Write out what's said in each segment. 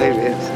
David.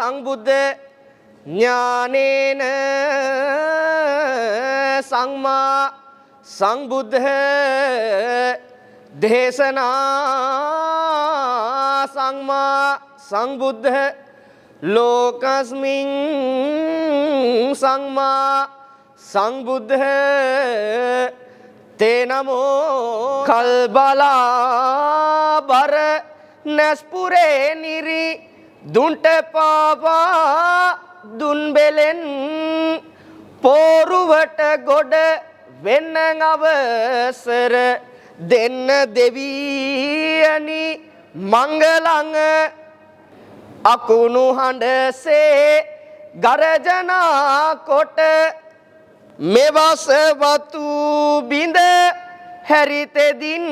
සංබුද්ධ ඥානේන සම්මා සංබුද්ධ දේශනා සම්මා සංබුද්ධ ලෝකස්මින් සම්මා සංබුද්ධ තේනමෝ කල්බලා බර නැස්පුරේ නිරි දුන්ට පාවා දුන් බෙලෙන් පෝරුවට ගොඩ වෙන්න අවසර දෙන්න දෙවියනි මංගලං අකුණු හඬසේ ගරජනා කොට මෙවස වතු බිඳ හැරිතෙදින්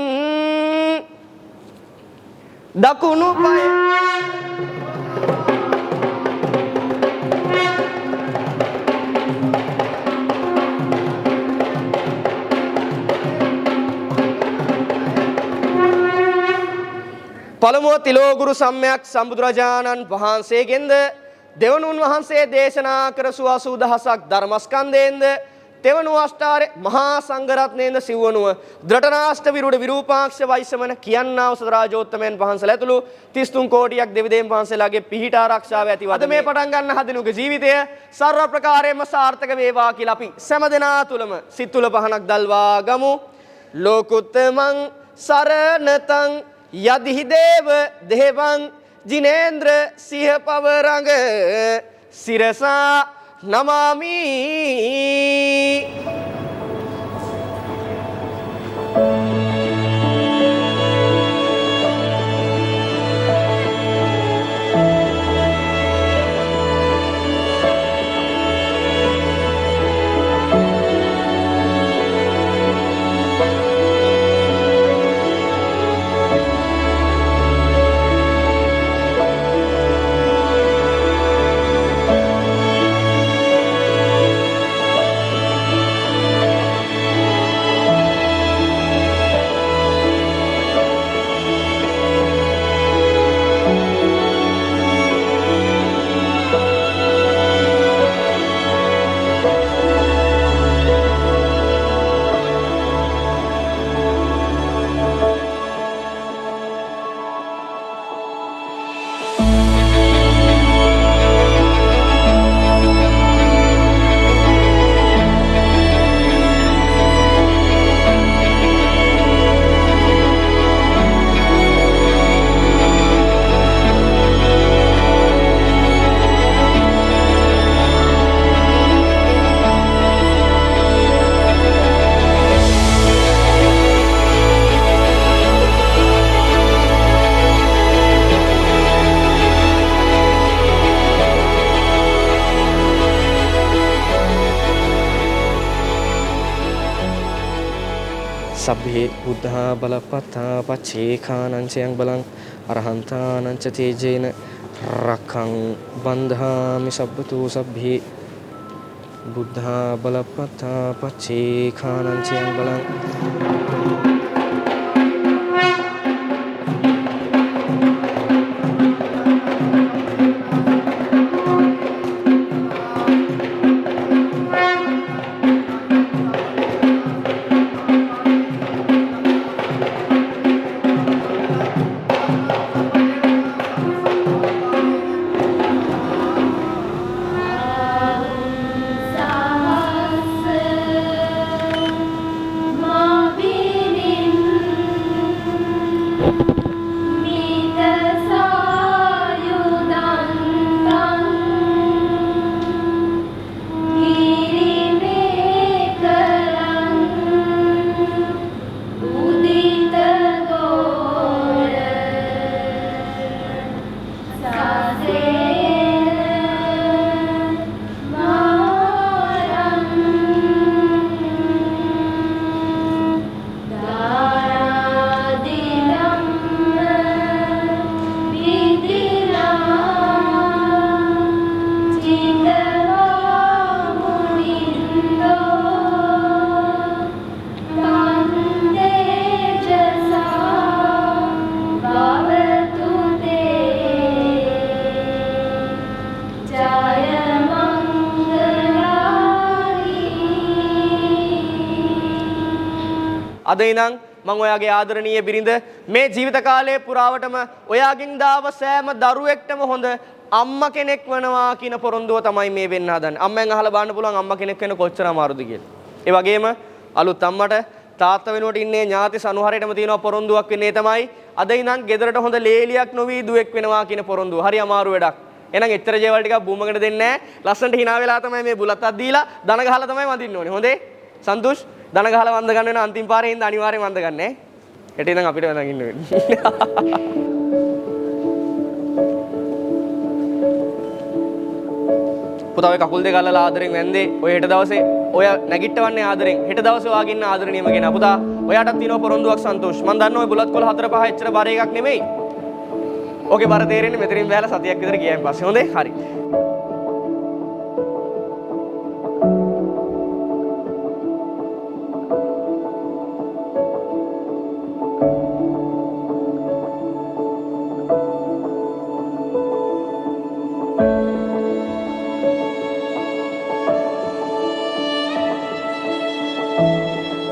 දකුණු පය පළමුව තිලෝගුරු සම්්‍යක් සම්බුදුරජාණන් වහන්සේගෙන්ද දෙවනුන් වහන්සේ දේශනා කර 80000ක් ධර්මස්කන්ධයෙන්ද තෙවනුව අෂ්ටාර්ය මහා සංඝරත්නයෙන්ද සිව්වනුව ධ්‍රටනාෂ්ට විරුඩ විරූපාක්ෂ වෛශ්‍යමන කියන්නා වූ සතරාජෝත්තමයන් වහන්සේලා ඇතුළු 33 කෝටියක් දෙවිදෙන් වහන්සේලාගේ පිහිට ආරක්ෂාව ඇතිව අද මේ පටන් ගන්න හදිනුගේ ජීවිතය සර්ව ප්‍රකාරයෙන්ම සාර්ථක වේවා කියලා අපි සෑම දෙනා තුළම සිත් තුළ පහනක් දල්වා ගමු. ලෝකුත්තමං සරණතං යදිහි දේව දේවං ජිනේන්ද්‍ර සිහ පවරංග සිරසා නමාමි. සබ්බේ බුද්ධා බලපත්තා පච්චේඛානං බලං අරහන්තානං ච තේජේන රක්ඛං බන්ධාමි සබ්බතු සබ්බේ බුද්ධා බලපත්තා පච්චේඛානං බලං Ma අද ඉඳන් මම ඔයාගේ ආදරණීය බිරිඳ මේ ජීවිත කාලය පුරාවටම ඔයාගෙන් දාව සෑම දරුවෙක්ටම හොඳ අම්මා කෙනෙක් වෙනවා කියන පොරොන්දුව තමයි මේ වෙන්න හදන්නේ. අම්මෙන් අහලා බලන්න පුළුවන් අම්මා කෙනෙක් වෙන්න කොච්චර අමාරුද කියලා. ඒ වගේම අලුත් අම්මට තාත්තා වෙනුවට ඉන්නේ ඥාති සනුහරයටම තියෙන පොරොන්දුවක් වෙන්නේ තමයි අද ඉඳන් ගෙදරට හොඳ ලේලියක් නොවි දුවෙක් වෙනවා කියන පොරොන්දුව. හරි අමාරු වැඩක්. එහෙනම් එච්චර ජේවල් ටිකක් බූමකට දෙන්නේ නැහැ. ලස්සනට hina වෙලා තමයි මේ බුලත් අත් දීලා දන ගහලා තමයි වඳින්න ඕනේ. හොඳේ? සන්තුෂ් දන ගහලා වඳ ගන්න වෙන අන්තිම පාරේ ඉඳන් අනිවාර්යෙන් වඳ ගන්න ඈ. හෙට ඉඳන් අපිට වඳන් ඉන්න වෙන්නේ. පුතා ඔය කකුල් දෙක අල්ලලා ආදරෙන් වැන්දේ ඔය හෙට දවසේ ඔය නැගිටවන්නේ ආදරෙන් හෙට දවසේ ඔයාගේ ඉන්න ආදරණීයම කෙනා පුතා ඔයාටත් තියෙනවා පොරොන්දුවක් සන්තෝෂ් මම දන්නවා ඔය බුලත් කොළ 4 5 එච්චර බර එකක් නෙමෙයි ඕකේ බර තේරෙන්නේ මෙතනින් බෑලා සතියක් විතර ගියන් පස්සේ හොඳේ හරි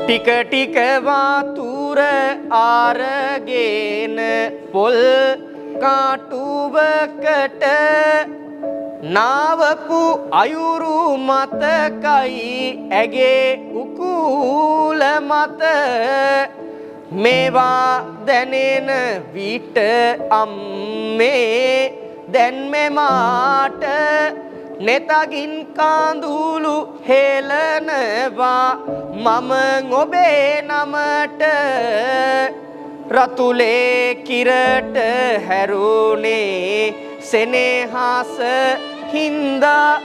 ටික ටික වතුර ආරගෙන පොල් කාටුවකට නාවපු අයුරු මතකයි ඇගේ උකුල මත මේවා දැනෙන විට අම්මේ දැන් මෙමාට නෙතගින් කාඳුළු හෙලනවා මම ඔබේ නමට රතුලේ කිරට හැරුණේ සෙනෙහස හින්දා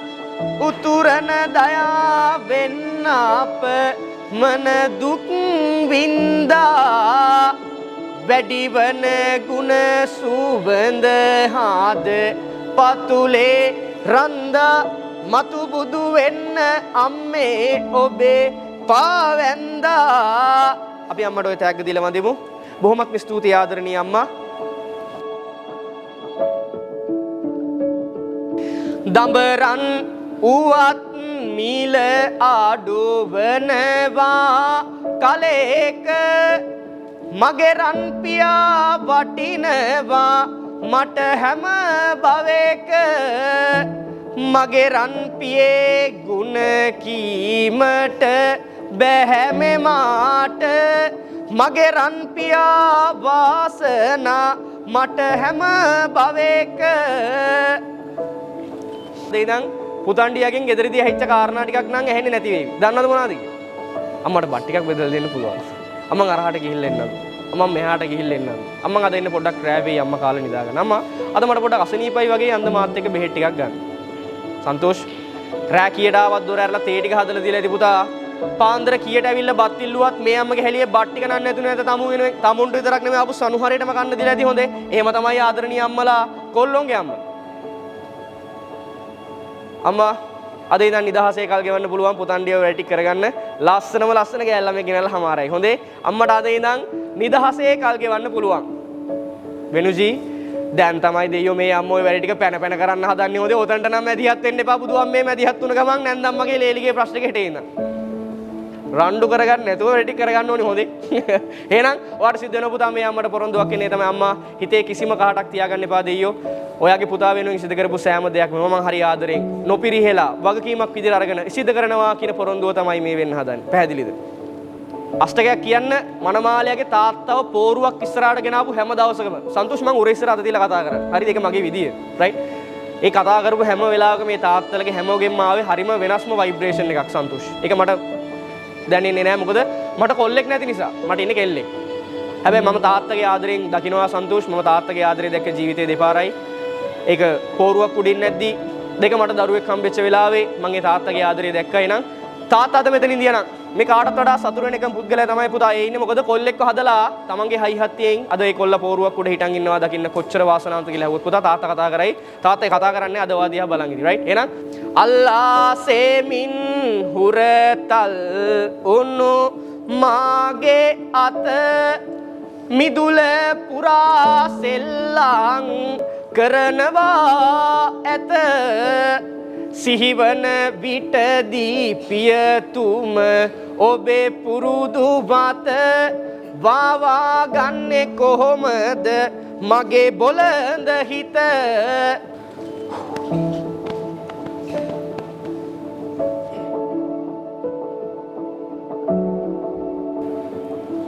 උතුරන දයාවෙන් අප මන දුක් වින්දා වැඩිවන ගුණ සුවඳ හාද පතුලේ රන්දා මතු බුදු වෙන්න අම්මේ ඔබේ පාවැන්දා අපි අම්මට ඔය තෑග්ග දීලා වඳිමු බොහොමත්ම ස්තුතියි ආදරණීය අම්මා දඹරන් උවත් මිල ආඩුවනවා කලේක මගේ රන් පියා වටිනවා මට හැම භවයක මගේ රන් පියේ ගුණ කීමට බැහැ මෙමාට මගේ රන් පියා වාසනා මට හැම භවයක දෙයිනම් පුතණ්ඩියගෙන් ගෙදරදී ඇහිච්ච කාරණා ටිකක් නම් ඇහෙන්නේ නැති වෙයි. දන්නවද මොනවද කියලා? අම්මට බත් ටිකක් බෙදලා දෙන්න පුළුවන්. අම්මන් අරහට ගිහිල්ලා එන්නම්. අම්මන් මෙහාට ගිහිල්ලා එන්නම්. අම්මන් අද ඉන්න පොඩ්ඩක් රෑවෙයි අම්මා කාලේ නිදාගන්න. අම්මා අද මට පොඩ්ඩක් අසනීපයි වගේ යන්න මාත් එක්ක බෙහෙත් ටිකක් ගන්න. සන්තෝෂ් රෑ කීයට ආවත් දොර ඇරලා තේ ටික හදලා දීලා ඉති පුතා. පාන්දර කීයට ඇවිල්ලා බත් ඉල්ලුවත් මේ අම්මගේ හැලියේ බත් ටික නන්න නැතුනේ නැත තමු වෙනුවෙන්. තමුන්ට විතරක් නෙමෙයි ආපු සනුහරේටම කන්න දීලා ඉති හොඳේ. එහෙම තමයි ආදරණීය අම්මලා කොල්ලොන්ගේ අම්මා. අම්මා අද ඉඳන් නිදහසේ කල් ගෙවන්න පුළුවන් පුතණ්ඩියව වැඩි කරගන්න ලස්සන ගෑල්ලා මේ ගෙනල්ලා හමාරයි හොඳේ අම්මට අද ඉඳන් නිදහසේ කල් ගෙවන්න පුළුවන් වෙනුජී දැන් තමයි දෙයියෝ මේ අම්මෝ වැඩි ටික පැන කරන්න හදන්නේ හොඳේ ඔතනට නම් මැදිහත් වෙන්න එපා බුදු අම්මේ මැදිහත් වුණ ගමන් නැන්දම්මගේ ලේලිගේ ප්‍රශ්නේ ගෙටේ ඉඳන් රණ්ඩු කරගන්න නැතුව වැඩි කරගන්න ඕනේ හොඳේ එහෙනම් ඔයාට සිද්ධ වෙන පුතා මේ අම්මට පොරොන්දුවක් ඉන්නේ තමයි අම්මා හිතේ කිසිම කහටක් තියාගන්න එපා දෙයියෝ ඔයාගේ පුතා වෙනුවෙන් සිදු කරපු සෑම දෙයක්ම මම හරි ආදරෙන් නොපිරිහෙලා වගකීමක් විදිහට අරගෙන සිදු කරනවා කියන පොරොන්දුව තමයි මේ වෙන්න හදන්නේ. පැහැදිලිද? අෂ්ටකයක් කියන්න මනමාලයාගේ තාත්තව පෝරුවක් ඉස්සරහට ගෙනාවු හැම දවසකම සන්තෝෂ් මං උරේ ඉස්සරහට තියලා කතා කරා. හරිද? ඒක මගේ විදිය. රයිට්? ඒ කතා කරපු හැම වෙලාවකම මේ තාත්තලගේ හැමෝගෙම ආවේ හරිම වෙනස්ම ভাইබ්‍රේෂන් එකක් සන්තෝෂ්. ඒක මට දැනෙන්නේ නැහැ මොකද මට කොල්ලෙක් නැති නිසා. මට ඉන්නේ කෙල්ලෙක්. හැබැයි මම තාත්තගේ ආදරෙන් දකින්නවා සන්තෝෂ්. මම තාත්තගේ ආදරය දැක්ක ජීවිතේ දෙපාරයි. ඒක පෝරුවක් උඩින් නැද්දි දෙක මට දරුවෙක් හම්බෙච්ච වෙලාවේ මම ඒ තාත්තගේ ආදරය දැක්කයි නම් තාත්තාද මෙතන ඉඳියා නම් මේ කාටත් වඩා සතුටු වෙන එකම පුද්ගලයා තමයි පුතා ඒ ඉන්නේ මොකද කොල්ලෙක්ව හදලා තමන්ගේ හයි හත්තියෙන් අද ඒ කොල්ල පෝරුවක් උඩ හිටන් ඉන්නවා දකින්න කොච්චර වාසනාවන්ත කියලා ඇහුවොත් පුතා තාත්තා කතා කරයි තාත්තා කතා කරන්නේ අද වාදියා බලන් ඉදි රයිට් එහෙනම් අල්ලාසෙමින් හුරතල් උන්නු මාගේ අත මිදුල පුරා සෙල්ලං කරනවා ඇත සිහිවන විටදී පියතුම ඔබේ පුරුදු බත වාවා ගන්නේ කොහොමද මගේ බොළඳ හිත.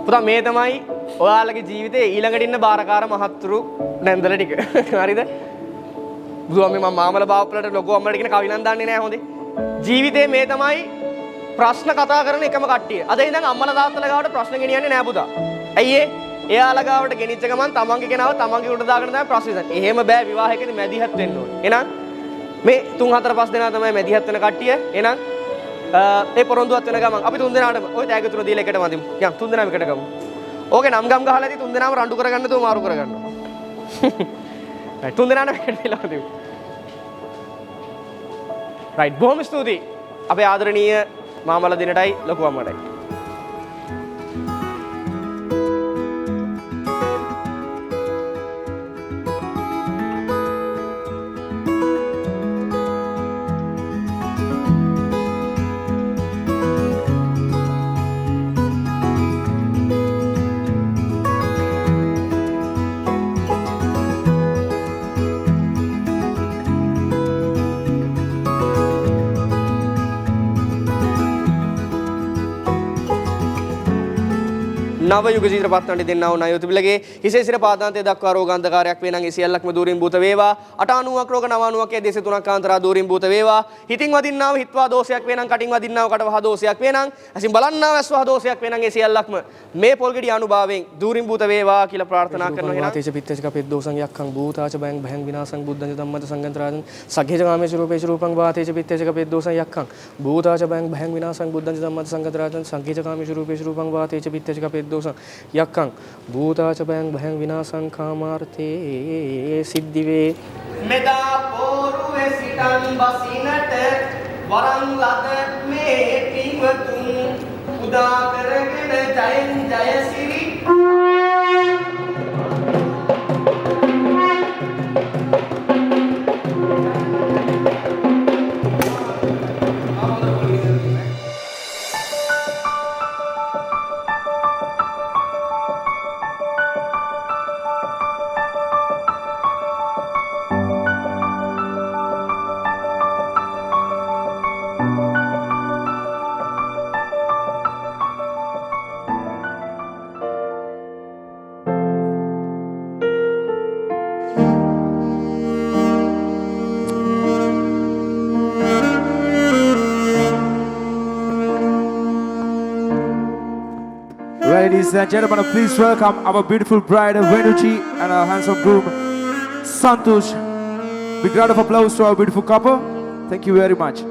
පුතා මේ තමයි ඔයාලගේ ජීවිතේ ඊළඟට ඉන්න බාරකාර මහත්තුරු නැන්දල ටික. හරිද? බුදුහාමේ මම මාමල බාප්පලට ලොකු අම්මලට කියන කවි නම් දන්නේ නැහැ හොඳේ. ජීවිතේ මේ තමයි ප්‍රශ්න කතා කරන එකම කට්ටිය. අද ඉඳන් අම්මලා තාත්තලා ගාවට ප්‍රශ්න ගෙනියන්නේ නැහැ පුතා. ඇයි ඒ? එයාලා ගාවට ගෙනිච්ච ගමන් තමන්ගේ කෙනාව තමන්ගේ උඩ දාගෙන තමයි ප්‍රශ්න විසඳන්නේ. එහෙම බෑ විවාහයකදී මැදිහත් වෙන්න ඕනේ. එහෙනම් මේ 3 4 5 දෙනා තමයි මැදිහත් වෙන කට්ටිය. එහෙනම් ඒ පොරොන්දුවත් වෙන ගමන් අපි 3 දෙනාටම ওই තෑග තුන දීලා එකට වදිමු. යම් 3 දෙනාම එකට ගමු. ඕකේ නම් ගම් ගහලා ඉතින් 3 දෙනාම රණ්ඩු කරගන්න තෝ මාරු කරගන්නවා. right 3 දෙනාටම එකට දීලා වදිමු. right බොහොම ස්තුතියි. අපේ ආදරණීය මාමල දිනටයි ලොකු අම්මටයි. නව යුග චිත්‍රපටයන්ට දෙන්නා වූ ණය උතුබිලගේ හිසේ සිර පාදාන්තයේ දක්වා රෝග අන්ධකාරයක් වේ නම් ඒ සියල්ලක්ම දූරින් භූත වේවා 89ක් රෝග 99ක් ඒ දේශ තුනක් කාන්තරා දූරින් භූත වේවා හිතින් වදින්නා වූ හිත්වා දෝෂයක් වේ නම් කටින් වදින්නා වූ කටවහ දෝෂයක් වේ නම් අසින් බලන්නා වූ ඇස්වහ දෝෂයක් වේ නම් ඒ සියල්ලක්ම මේ පොල්ගෙඩි අනුභවයෙන් දූරින් භූත වේවා කියලා ප්‍රාර්ථනා කරනවා. එහෙනම් තේජ පිත්තච කපෙත් දෝසං යක්ඛං භූතාච බයං භයං විනාසං බුද්ධං ධම්මද සංගන්තරාදං සග්ගේජ කාමේශ රූපේශ රූපං වාතේජ පිත්තච කපෙත් දෝසං යක්ඛං භූතාච බයං භයං විනාසං බුද්ධං ධම්මද සංගන්තරාදං සග්ගේජ කාමේශ රූපේශ රූපං වාතේජ පිත්තච කපෙත් දෝසං යක්ඛං භූතාච බයං භයං විනාසං කාමාර්ථේ සිද්ධිවේ. මෙදා පෝරුවේ සිටන් බසිනට වරන් ලද මේ පින්වතුන් උදා කරගෙන ජයෙන් ජයසිරි Ladies and gentlemen, please welcome our beautiful bride Venuji and our handsome groom Santosh. Big round of applause to our beautiful couple. Thank you very much.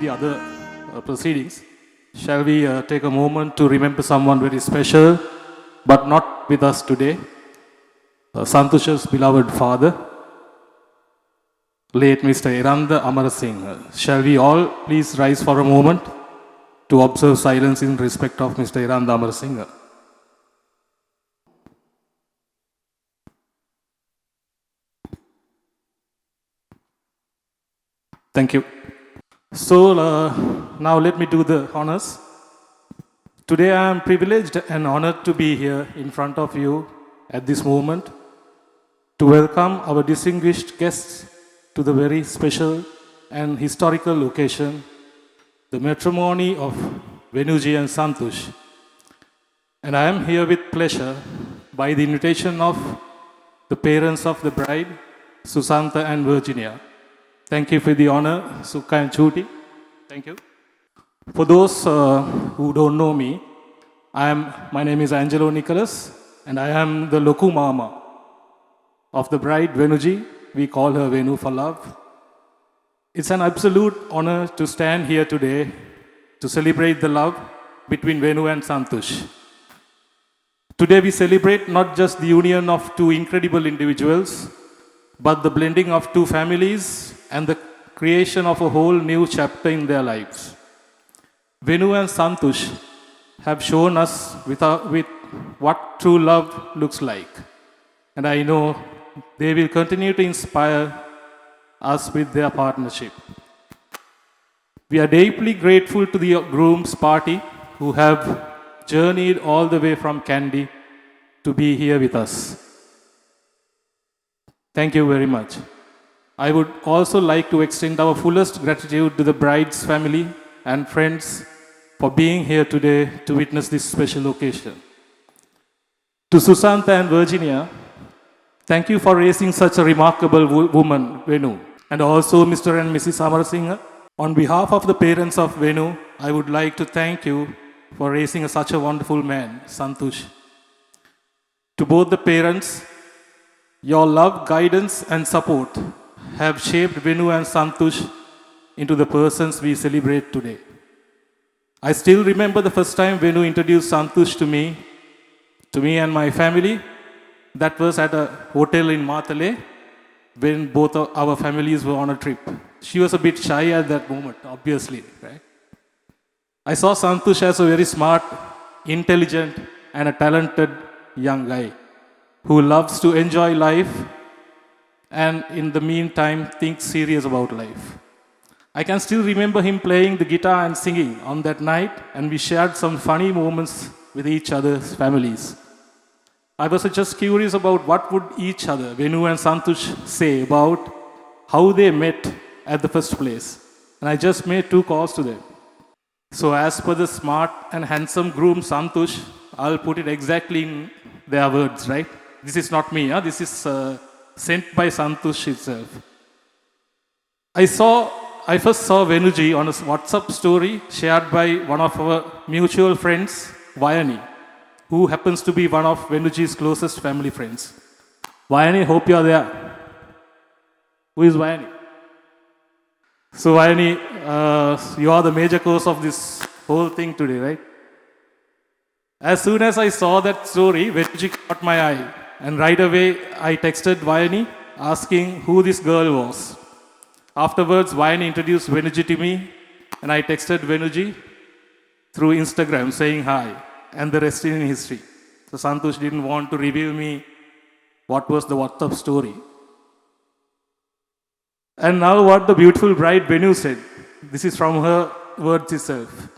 the other proceedings, shall we take a moment to remember someone very special, but not with us today? Santush's beloved father, late Mr. Iranda Amarasinghe. Shall we all please rise for a moment to observe silence in respect of Mr. Iranda Amarasinghe? Thank you. So now let me do the honors. Today I am privileged and honored to be here in front of you at this moment to welcome our distinguished guests to the very special and historical occasion, the matrimony of Venuji and Santush. And I am here with pleasure by the invitation of the parents of the bride, Susanta and Virginia. Thank you for the honor, Sukha and Chuti. Thank you. For those who don't know me, my name is Angelo Nicholas, and I am the Loku Mama of the bride Venuji. We call her Venu for love. It's an absolute honor to stand here today to celebrate the love between Venu and Santush. Today we celebrate not just the union of two incredible individuals, but the blending of two families and the creation of a whole new chapter in their lives. Venu and Santush have shown us with what true love looks like. And I know they will continue to inspire us with their partnership. We are deeply grateful to the groom's party who have journeyed all the way from Kandy to be here with us. Thank you very much. I would also like to extend our fullest gratitude to the bride's family and friends for being here today to witness this special occasion. To Susanta and Virginia, thank you for raising such a remarkable woman, Venu, and also Mr. and Mrs. Amarasinghe. On behalf of the parents of Venu, I would like to thank you for raising such a wonderful man, Santush. To both the parents, your love, guidance, and support have shaped Venu and Santush into the persons we celebrate today. I still remember the first time Venu introduced Santush to me and my family. That was at a hotel in Matale when both of our families were on a trip. She was a bit shy at that moment, obviously, right? I saw Santush as a very smart, intelligent, and a talented young guy who loves to enjoy life and in the meantime thinks serious about life. I can still remember him playing the guitar and singing on that night, and we shared some funny moments with each other's families. I was just curious about what would each other, Venu and Santush, say about how they met at the first place. And I just made 2 calls to them. So as per the smart and handsome groom Santush, I'll put it exactly in their words, right? This is not me, this is sent by Santush itself. I first saw Venuji on a WhatsApp story shared by one of our mutual friends, Vayani, who happens to be one of Venuji's closest family friends. Vayani, hope you are there. Who is Vayani? So Vayani, you are the major cause of this whole thing today, right? As soon as I saw that story, Venuji caught my eye. And right away, I texted Vayani asking who this girl was. Afterwards, Vayani introduced Venuji to me, and I texted Venuji through Instagram saying hi, and the rest is in history. So Santush didn't want to reveal me what was the WhatsApp story. And now what the beautiful bride Venu said. This is from her words itself.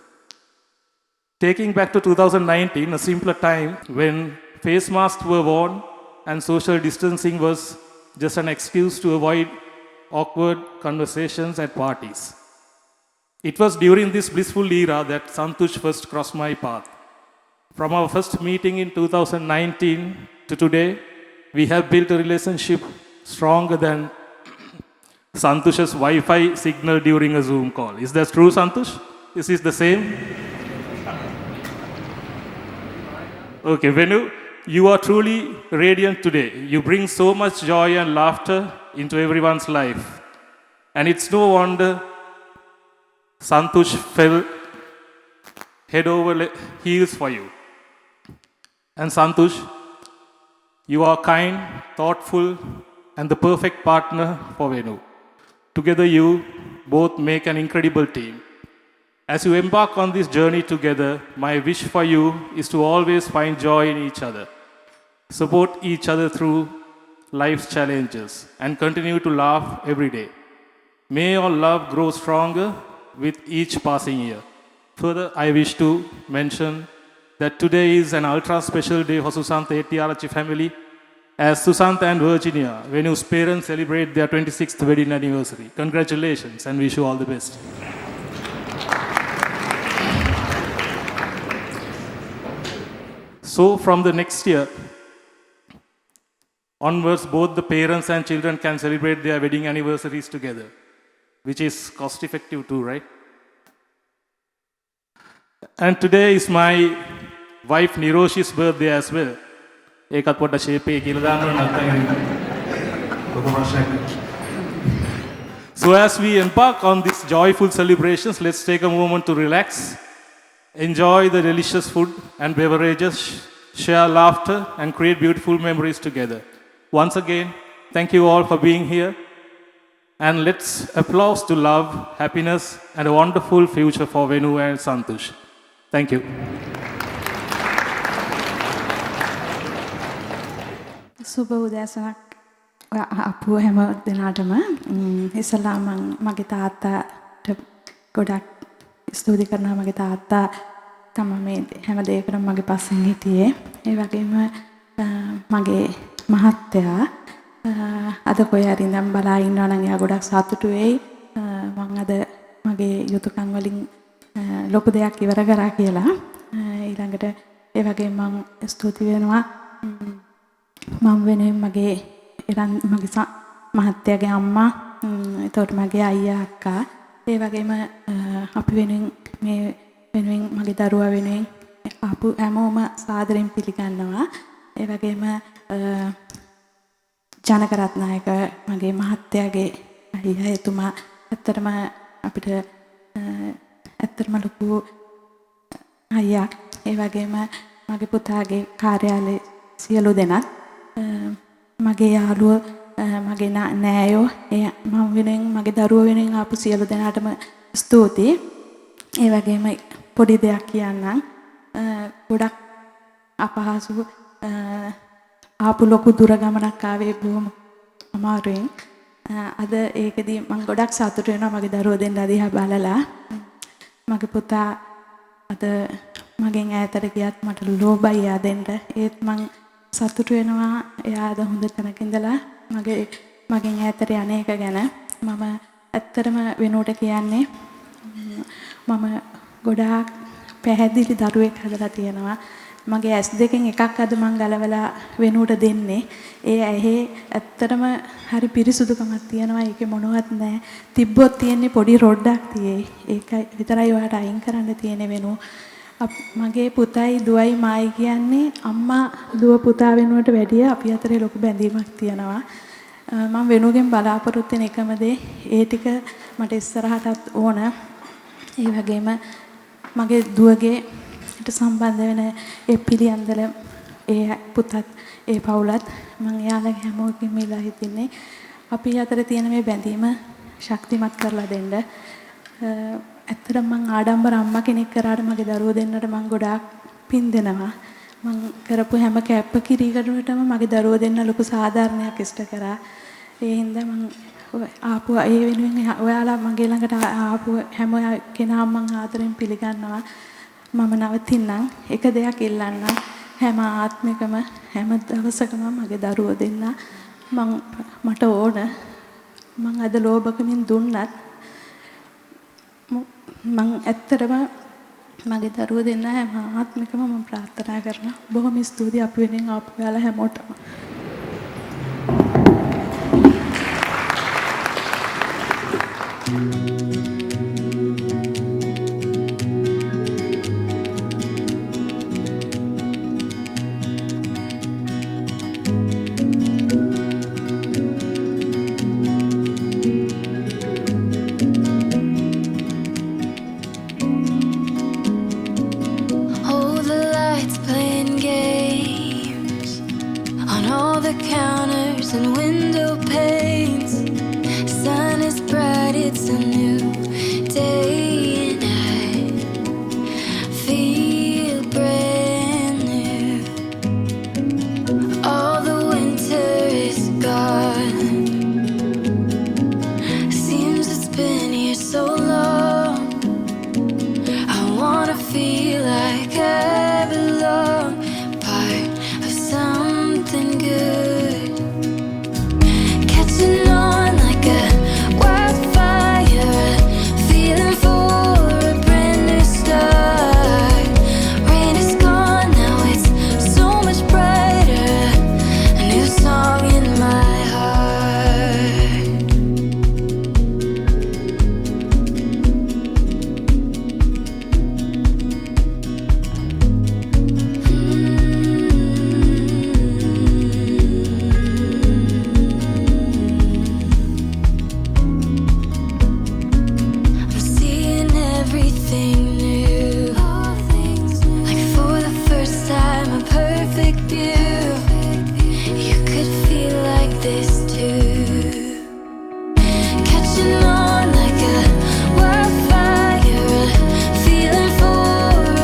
Taking back to 2019, a simpler time when face masks were worn and social distancing was just an excuse to avoid awkward conversations at parties. It was during this blissful era that Santush first crossed my path. From our first meeting in 2019 to today, we have built a relationship stronger than Santush's Wi-Fi signal during a Zoom call. Is that true, Santush? Is this the same? Okay, Venu, you are truly radiant today. You bring so much joy and laughter into everyone's life. And it's no wonder Santush fell head over heels for you. And Santush, you are kind, thoughtful, and the perfect partner for Venu. Together, you both make an incredible team. As you embark on this journey together, my wish for you is to always find joy in each other, support each other through life's challenges, and continue to laugh every day. May your love grow stronger with each passing year. Further, I wish to mention that today is an ultra special day for Susantha Etialachi family, as Susantha and Virginia, Venu's parents, celebrate their 26th wedding anniversary. Congratulations and wish you all the best. So from the next year onwards, both the parents and children can celebrate their wedding anniversaries together, which is cost effective too, right? And today is my wife Niroshi's birthday as well. ඒකත් පොඩ්ඩක් shape එකේ කියලා දාන්න නැත්නම් ලොකු ප්‍රශ්නයක්. So as we embark on these joyful celebrations, let's take a moment to relax, enjoy the delicious food and beverages, share laughter and create beautiful memories together. Once again, thank you all for being here, and let's applause to love, happiness and a wonderful future for Venu and Santush. Thank you. සුබ උදෑසනක් අපුව හැම දෙනාටම. ඉස්සලා මගේ තාත්තාට ගොඩක් ස්තුති කරනවා. මගේ තාත්තා තමයි මේ හැම දෙයකටම මගේ පස්සෙන් හිටියේ. ඒ වගේම මගේ මහත්තයා අද කොහේ හරි ඉඳන් බලා ඉන්නවා නම් එයා ගොඩක් සතුටු වෙයි. මම අද මගේ යුතුයකම් වලින් ලොකු දෙයක් ඉවර කරා කියලා. ඊළඟට ඒ වගේම මම ස්තුති වෙනවා මම වෙනුවෙන් මගේ මහත්තයාගේ අම්මා, එතකොට මගේ අයියා අක්කා, ඒ වගේම අපි වෙනුවෙන් මගේ දරුවා වෙනුවෙන් ආපු හැමෝම සාදරයෙන් පිළිගන්නවා. ඒ වගේම ජනක රත්නායක මගේ මහත්තයාගේ අයියා, එතුමා ඇත්තටම අපිට ඇත්තටම ලොකු අයියා. ඒ වගේම මගේ පුතාගේ කාර්යාලයේ සියලු දෙනාත්, මගේ යාළුවෝ, මගේ නෑයෝ, මම වෙනුවෙන් මගේ දරුවෝ වෙනුවෙන් ආපු සියලු දෙනාටම ස්තුතියි. ඒ වගේම පොඩි දෙයක් කියන්නම්. ගොඩක් අපහසු ආපු ලොකු දුර ගමනක් ආවේ බොහොම අමාරුවෙන්. අද ඒකදී මම ගොඩක් සතුටු වෙනවා මගේ දරුවෝ දෙන්න දිහා බලලා. මගේ පුතා අද මගෙන් ඈතට ගියත් මට ලෝභයි එයා දෙන්න. ඒත් මම සතුටු වෙනවා එයා අද හොඳ තැනක ඉඳලා මගෙන් ඈතට යන එක ගැන. මම ඇත්තටම වෙනුවට කියන්නේ මම ගොඩාක් පැහැදිලි දරුවෙක් හදලා තියෙනවා. මගේ ඇස් දෙකෙන් එකක් අද මං ගලවලා වෙනුවට දෙන්නේ. ඒ ඇහි ඇත්තටම හරි පිරිසුදුකමක් තියෙනවා. ඒකේ මොනවත් නැහැ. තිබ්බොත් තියෙන්නේ පොඩි රොඩක් තියෙයි. ඒක විතරයි ඔයාලට අයින් කරන්න තියෙන්නේ වෙනුව. මගේ පුතයි දුවයි මායි කියන්නේ අම්මා දුව පුතා වෙනුවට වැඩිය අපි අතරේ ලොකු බැඳීමක් තියෙනවා. මම වෙනුවෙන් බලාපොරොත්තු වෙන එකම දේ ඒ ටික මට ඉස්සරහටත් ඕන. ඒ වගේම මගේ දුවගේ සම්බන්ධ වෙන ඒ පිළියන්දල ඒ පුතත් ඒ පවුලත් මම යාළුවෝ හැමෝගෙම ඉල්ලා හිටින්නේ අපි අතර තියෙන මේ බැඳීම ශක්තිමත් කරලා දෙන්න. ඇත්තටම මම ආඩම්බර අම්මා කෙනෙක් කරාට මගේ දරුවෝ දෙන්නට මම ගොඩාක් පින් දෙනවා. මම කරපු හැම කැපකිරීමකටම මගේ දරුවෝ දෙන්න ලොකු සාධාරණයක් ඉෂ්ට කරා. ඒ හින්දා මම ආපු ඒ වෙනුවෙන් ඔයාලා මගේ ළඟට ආපු හැම කෙනාම මම ආදරෙන් පිළිගන්නවා. මම නවතින්නම් එක දෙයක් ඉල්ලන්න. හැම ආත්මිකම හැම දවසකම මගේ දරුවෝ දෙන්න මට ඕන. මම අද ලෝභකමින් දුන්නත් මම ඇත්තටම මගේ දරුවෝ දෙන්න හැම ආත්මිකම මම ප්‍රාර්ථනා කරනවා. බොහොම ස්තුතියි අපි වෙනින් ආපු ඔයාලා හැමෝටම. walls and window panes. Sun is bright, it's a new day, and I feel brand new. All the winter is gone. Seems it's been here so long. I wanna feel like I belong, part of something good. Catching on like a wildfire, feeling for a brand new start. Rain is gone, now it's so much brighter. A new song in my heart. I'm seeing everything new, like for the first time, a perfect view. You could feel like this too. Catching on like a wildfire, feeling for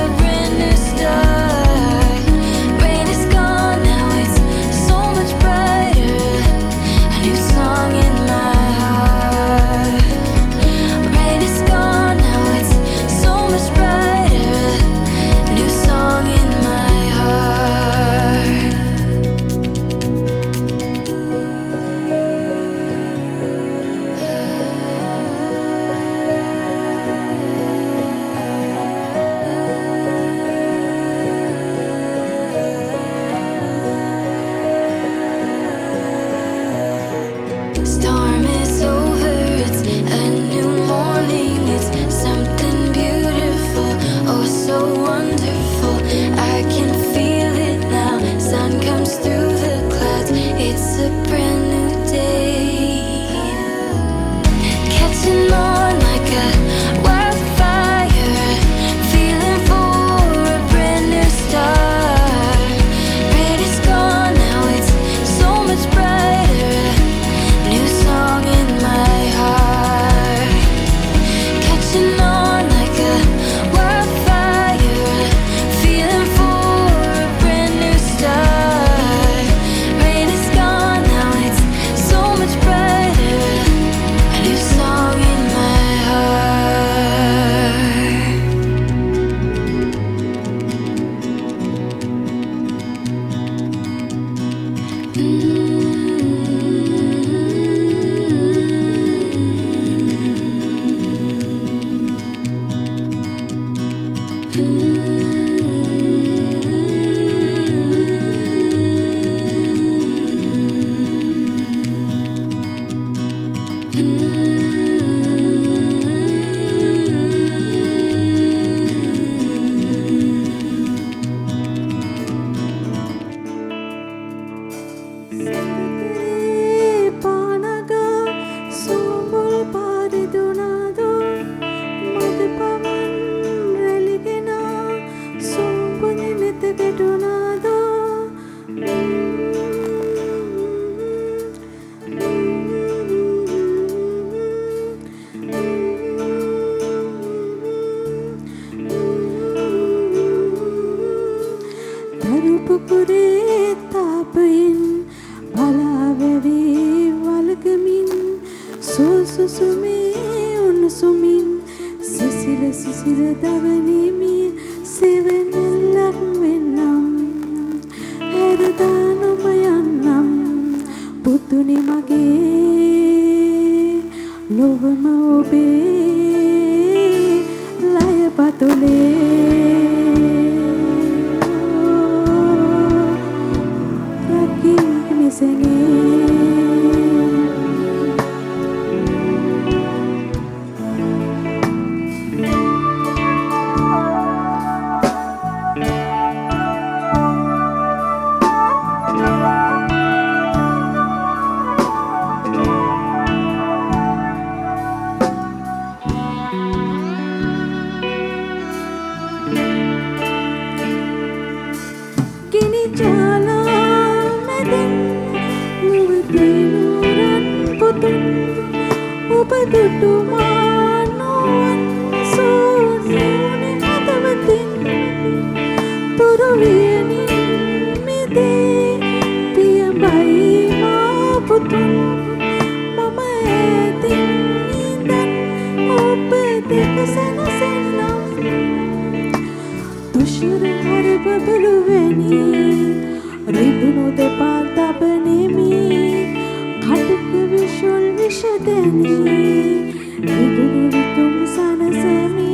a brand new start. Rain is gone, now it's so much brighter. A new song in my heart. Rain is gone, now it's so much brighter. A new song in my heart. Storm is over, it's a new morning. It's something beautiful, oh so wonderful. I can feel it now, sun comes through the clouds. It's a brand new day. Catching on like a wildfire, feeling for a brand new start. Rain is gone, now it's so much brighter. New song in my heart. Catching on like a wildfire, feeling for a brand new start. Rain is gone, now it's so much brighter. A new song in my heart. පුපුරේ තාපයෙන් බලාවැවේ වලගමින් සුසුසුමේ උණුසුමින් සිසිල සිසිල දවනීමේ සෙවනැල්ලක් වෙන්නම් ඇරදානොම යන්නම් පුතුනි මගේ ලොවම ඔබේ ලයපතුලේ පුතුන් ඔබ දුටුමා නොවන් සෝනියුනි හදවතින් තුරුවියනින් මිදේ පියඹයි මා පුතුන් මම ඇතින් ඉඳන් ඔබ දෙක සැනසෙන්නම් දුෂ්කර හර බබළුවැනි රිදුණු දෙපා තබනෙමි කටුක විශුල් විෂදැනි රිදුණු විතුම් සනසමි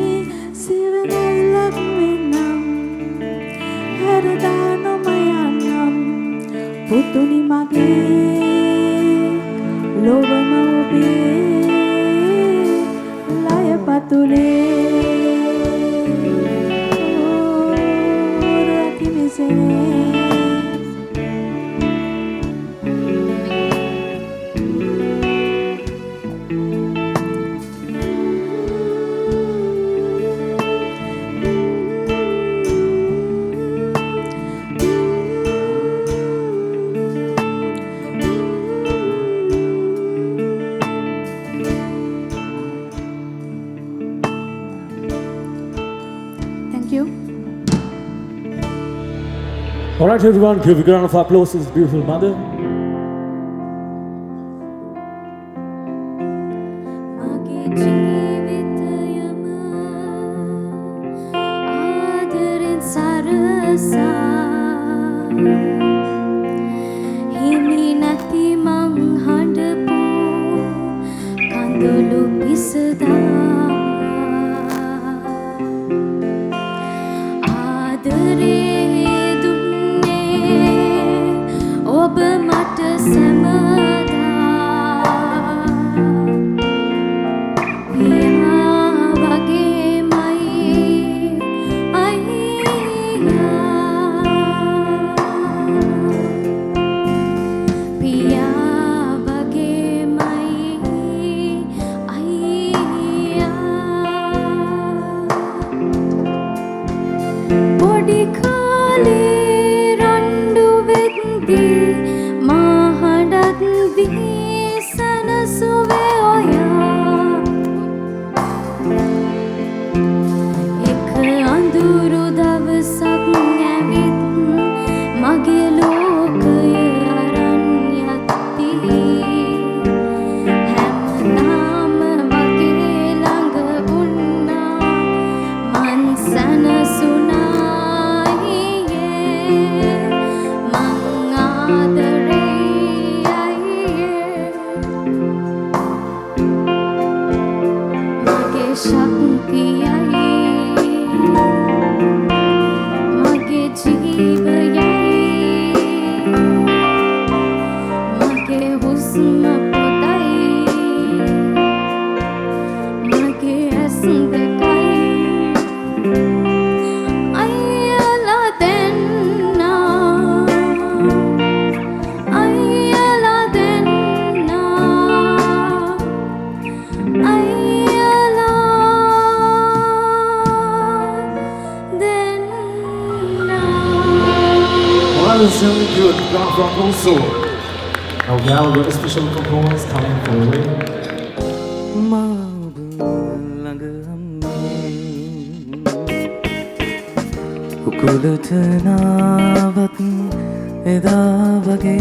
සිවනැල්ලක් වෙන්නම් හැරදා නොම යන්නම් පුතුනි මගේ ලොවම ඔබේ ලය පතුලේ All right, everyone, give a round of applause to this beautiful mother. Really good ground from also. Now we have a special performance coming for you. උකුලට නාවත් එදා වගේ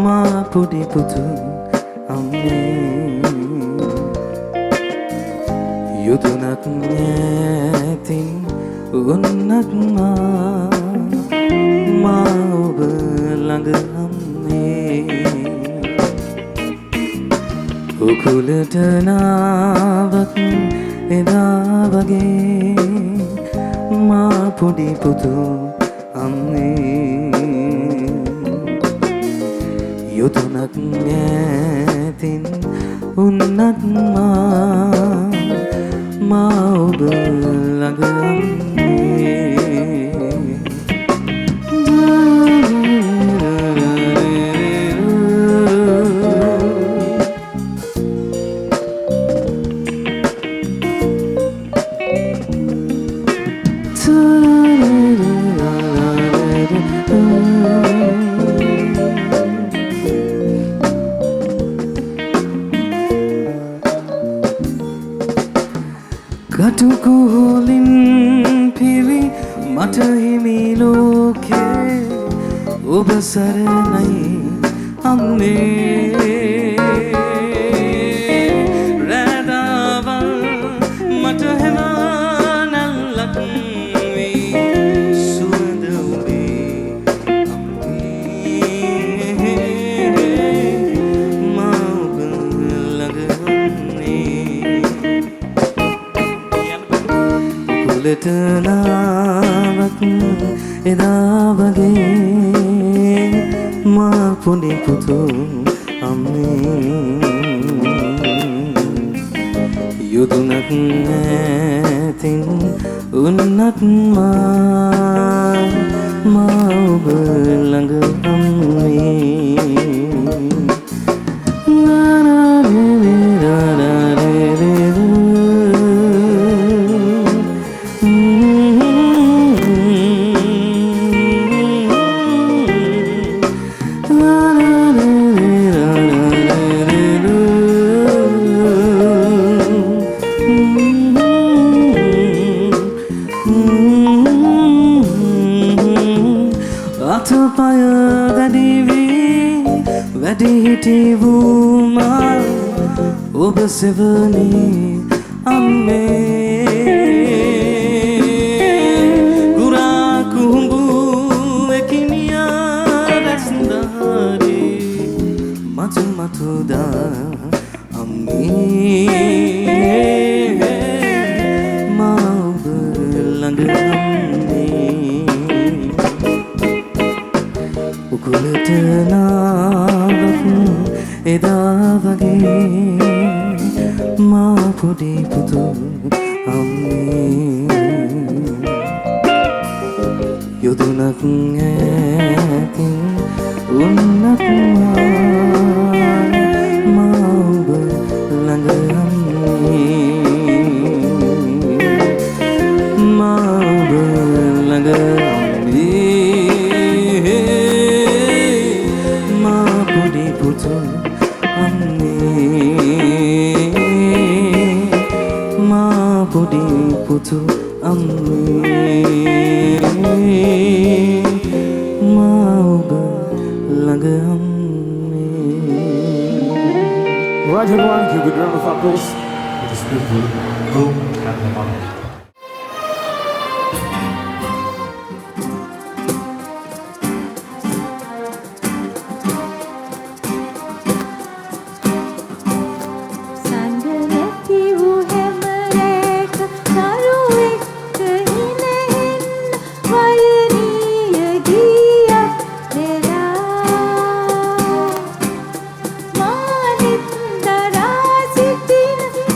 මා පොඩි පුතු අම්මේ යුතුනක් නැතින් උන්නක් මා ඔබ ළඟ අම්මේ උකුලට නාවත් එදා වගේ මා පොඩි පුතු අම්මේ යුතුනක් නැතින් උන්නත් මා ඔබ ළඟ අම්මේ කුහුලින් පිරි මට හිමි ලෝකේ ඔබ සරණයි අම්මේ රැඳවල් මට හැමනල්ලක් වී සුවඳ ඔබේ අම්මේ මා ඔබ ළඟ වන්නේ කුලට නාවක් එදා වගේ මා පොඩි පුතු අම්මේ යොදුනක් නැතින් උන්නත් මා ඔබ ළඟ අම්මේ අතපය වැඩිවී වැඩිහිටි වූ මා ඔබ සෙවනේ අම්මේ ගුරා කුහුඹු එකිනියා රැස්දාරේ මතු මතුදා අම්මේ මා ඔබ ළඟ උකුලට නාවක් එදා වගේ මා පොඩි පුතු අම්මේ යොදුනක් ඇතින් උන්නත් මා ඔබ ළඟ අම්මේ මා ඔබ ළඟ පුතු අම්මේ මා පොඩි පුතු අම්මේ මා ඔබ ළඟ අම්මේ. Right, everyone, give a round of applause for this beautiful room and the mother.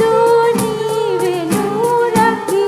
Doni ve nura ki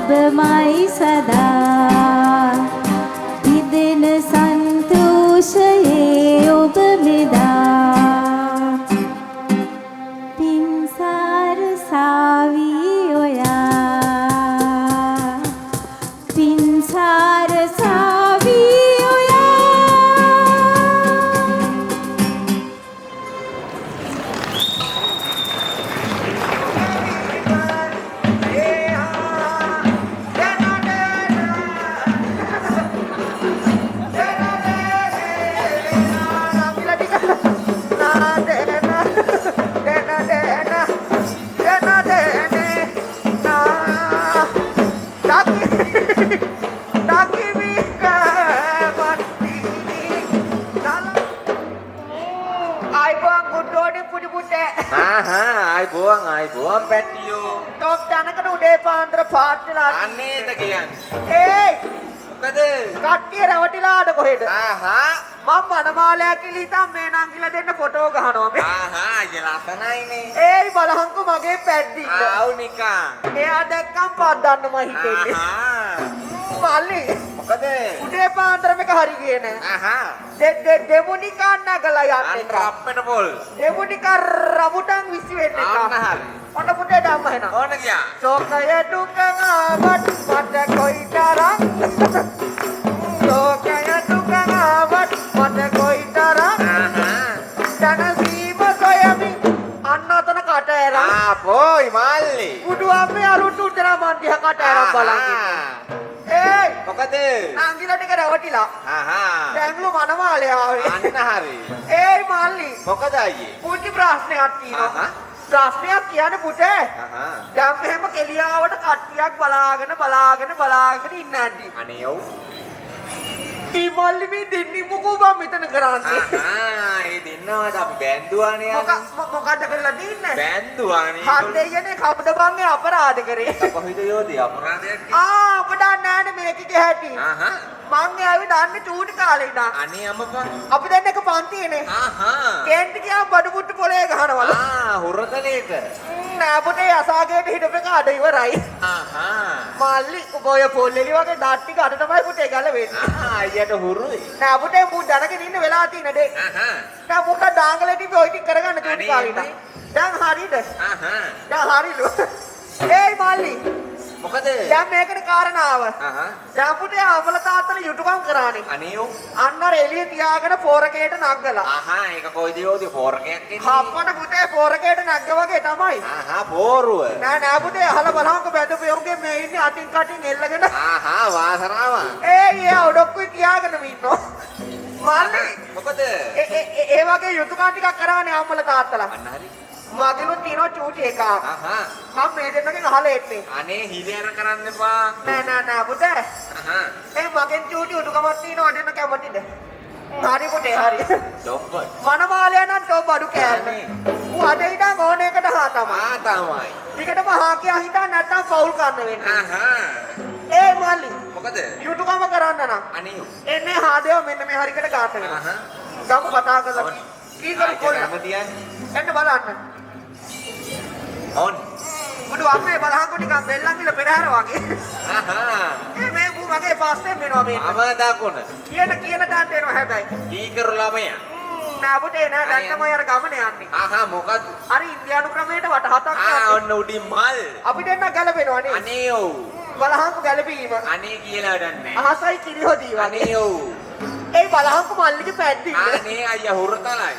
ඔබමයි සදා විදෙන සන්තෝෂයේ ඔබ මෙදා පින්සාර සාවී ඔයා පින්සාර සාවී ai buang patio. ටොප් දැනකට උදේ පාන්දර පාත් වෙලා අන්නේද කියන්නේ. ඒයි මොකද? කට්ටිය රැවටිලාද කොහෙද? ආහා මම මනමාලයක් කිලිතම් මේ නංගිලා දෙන්න ෆොටෝ ගහනවා මේ. ආහා අය ලස්සනයිනේ. ඒයි බලහන්කෝ මගේ පැද්දිල්ල. ආව් නිකන්. එයා දැක්කම් පද්දන්න මම හිතෙන්නේ. ආහා මල්ලි මොකද? උදේ පාන්දර මේක හරි ගියේ නෑ. ආහා දෙමුනි කන්න ගලා යන්න අන්න එක. අප්පෙට පොල්. දෙමුනි කර රමුටන් විසි වෙන්න එක. ආන්න හරි. ඔන්න පුතේ ධම්ම එනවා. ඕන ගියා. සෝකය දුකං ආවත් මට කොයිතරම් සෝකය දුකං ආවත් මට කොයිතරම් ජනසීම සොයමි අන්න අතන කට ඇරන් ආ පොයි මල්ලි. උඩු අම්මේ අරුට උතර මන් දිහා කට ඇරන් බලන් ඒයි මොකද? නංගිලා ටික රැවටිලා ආහා දැන්ලු මනමාලේ ආවේ අන්න හරි. ඒයි මල්ලි මොකද අයියේ? පුංචි ප්‍රශ්නයක් තියෙනවා ආහා. ප්‍රශ්නයක් කියන්නේ පුතේ ආහා දැන් මෙහෙම කෙලියාවට කට්ටියක් බලාගෙන ඉන්න ඇති. අනේ ඔව්. ඊ මල්ලි මේ දෙන්නේ මොකෝ බං මෙතන කරන්නේ? ආහා ඒ දෙන්නවට අපි බැන්දුවානේ යන්නේ. මොකක්ද කරලා තින්නේ? බැන්දුවානේ. හත්දෙයනේ කවුද බං ඒ අපරාධ කරේ? කොහොමද යෝදී අපරාධයක්? ඔබ දන්නේ නැහැනේ මේකේ හැටි. ආහා මං ඇවිත් දන්නේ චූටි කාලේ ඉඳන්. අනේ අම්මපා. අපි දැන් එක පන්තියනේ. ආහා කේන්ති ගියාම බඩු පුට්ටු පොලේ ගහනවලු. හුරතලේට. නෑ පුතේ අසාගේට හිටපු එක අඩ ඉවරයි. ආහා මල්ලි ඔබ ඔය පොල්ලෙලි වගේ ඩාට් ටික අඩ තමයි පුතේ ගැලවෙන්නේ. ආහා අයියට හුරුයි. නෑ පුතේ මු දැනගෙන ඉන්න වෙලා තියෙන දේ. ආහා නෑ මොකද ඩාංගලේ ටික ඔය ටික කරගන්න චූටි කාලේ ඉඳන්. දැන් හරියද? ආහා දැන් හරිලු. ඒයි මල්ලි මොකද? දැන් මේකේ කාරණාව. ආහා දැන් පුතේ අමල තාත්තලා යුතුයකම් කරානේ. අනේ ඔව්. අන්න අර එළිය තියාගෙන පෝරකේට නග්ගලා. ආහා ඒක කොයිද යෝදී පෝරකයක් එන්නේ? හප්පට පුතේ පෝරකේට නග්ග වගේ තමයි. ආහා පෝරුව. නෑ පුතේ අහලා බලහන්කො බැදපු යෝගේ මේ ඉන්නේ අතින් කටින් එල්ලගෙන. ආහා වාසනාව. ඒයි ඒ ඔඩොක්කුයි තියාගෙන ඉන්නවා. මල්ලි මොකද? ඒ වගේ යුතුයකම් ටිකක් කරානේ අම්මලා තාත්තලා. අන්න හරි. මගෙනුත් තියෙනවා චූටි එකක්. ආහා මම මේ දෙන්නගෙන් අහලා එන්නේ. අනේ හිලයර කරන්න එපා. නෑ පුතේ. ආහා ඒ මගෙන් චූටි උඩුකමක් තියෙනවා දෙන්න කැමතිද? හරි පුතේ හරි. ඩොප්පර්. මනමාලයා නම් ටොප් බඩු කෑන්නේ. ඌ අද ඉඳන් ඕන එකට හා තමයි. තමයි. ටිකටම හා කියා හිතා නැත්තම් ෆවුල් කරන්න වෙන්නේ. ආහා ඒ මල්ලි මොකද? යුතුයකම කරන්න නම් අනේ එන්නේ හාදේව මෙන්න මේ හරියට ගාත වෙනවා. ආහා ගමු කතා කරලා. කීකරු කොල්ල. රම තියන්නේ. එන්න බලන්න. ඔන්. මුඩු අපේ බලහන්කො නිකන් බෙල්ලන් ගිල පෙරහැර වගේ. ආහා මේ ඌ මගේ පාස්යෙන් වෙනවා මේ. මම දකුණ. කියන දාන්න එනවා හැබැයි. කීකරු ළමයා. නෑ පුතේ නෑ දැන් තමයි අර ගමන යන්නේ. ආහා මොකද? අර ඉන්දියානු ක්‍රමයට වට හතක් යන්නේ. ඔන්න උඩින් මල්. අපි දෙන්න ගැලපෙනවා නේ. අනේ ඔව්. බලහන්කො ගැලපීම. අනේ කියලා වැඩක් නැහැ. අහසයි කිරිහොදී වගේ. අනේ ඔව්. ඒ බලහන්කො මල්ලිගේ පැද්දිල්ල. අනේ අයියා හුරතලයි.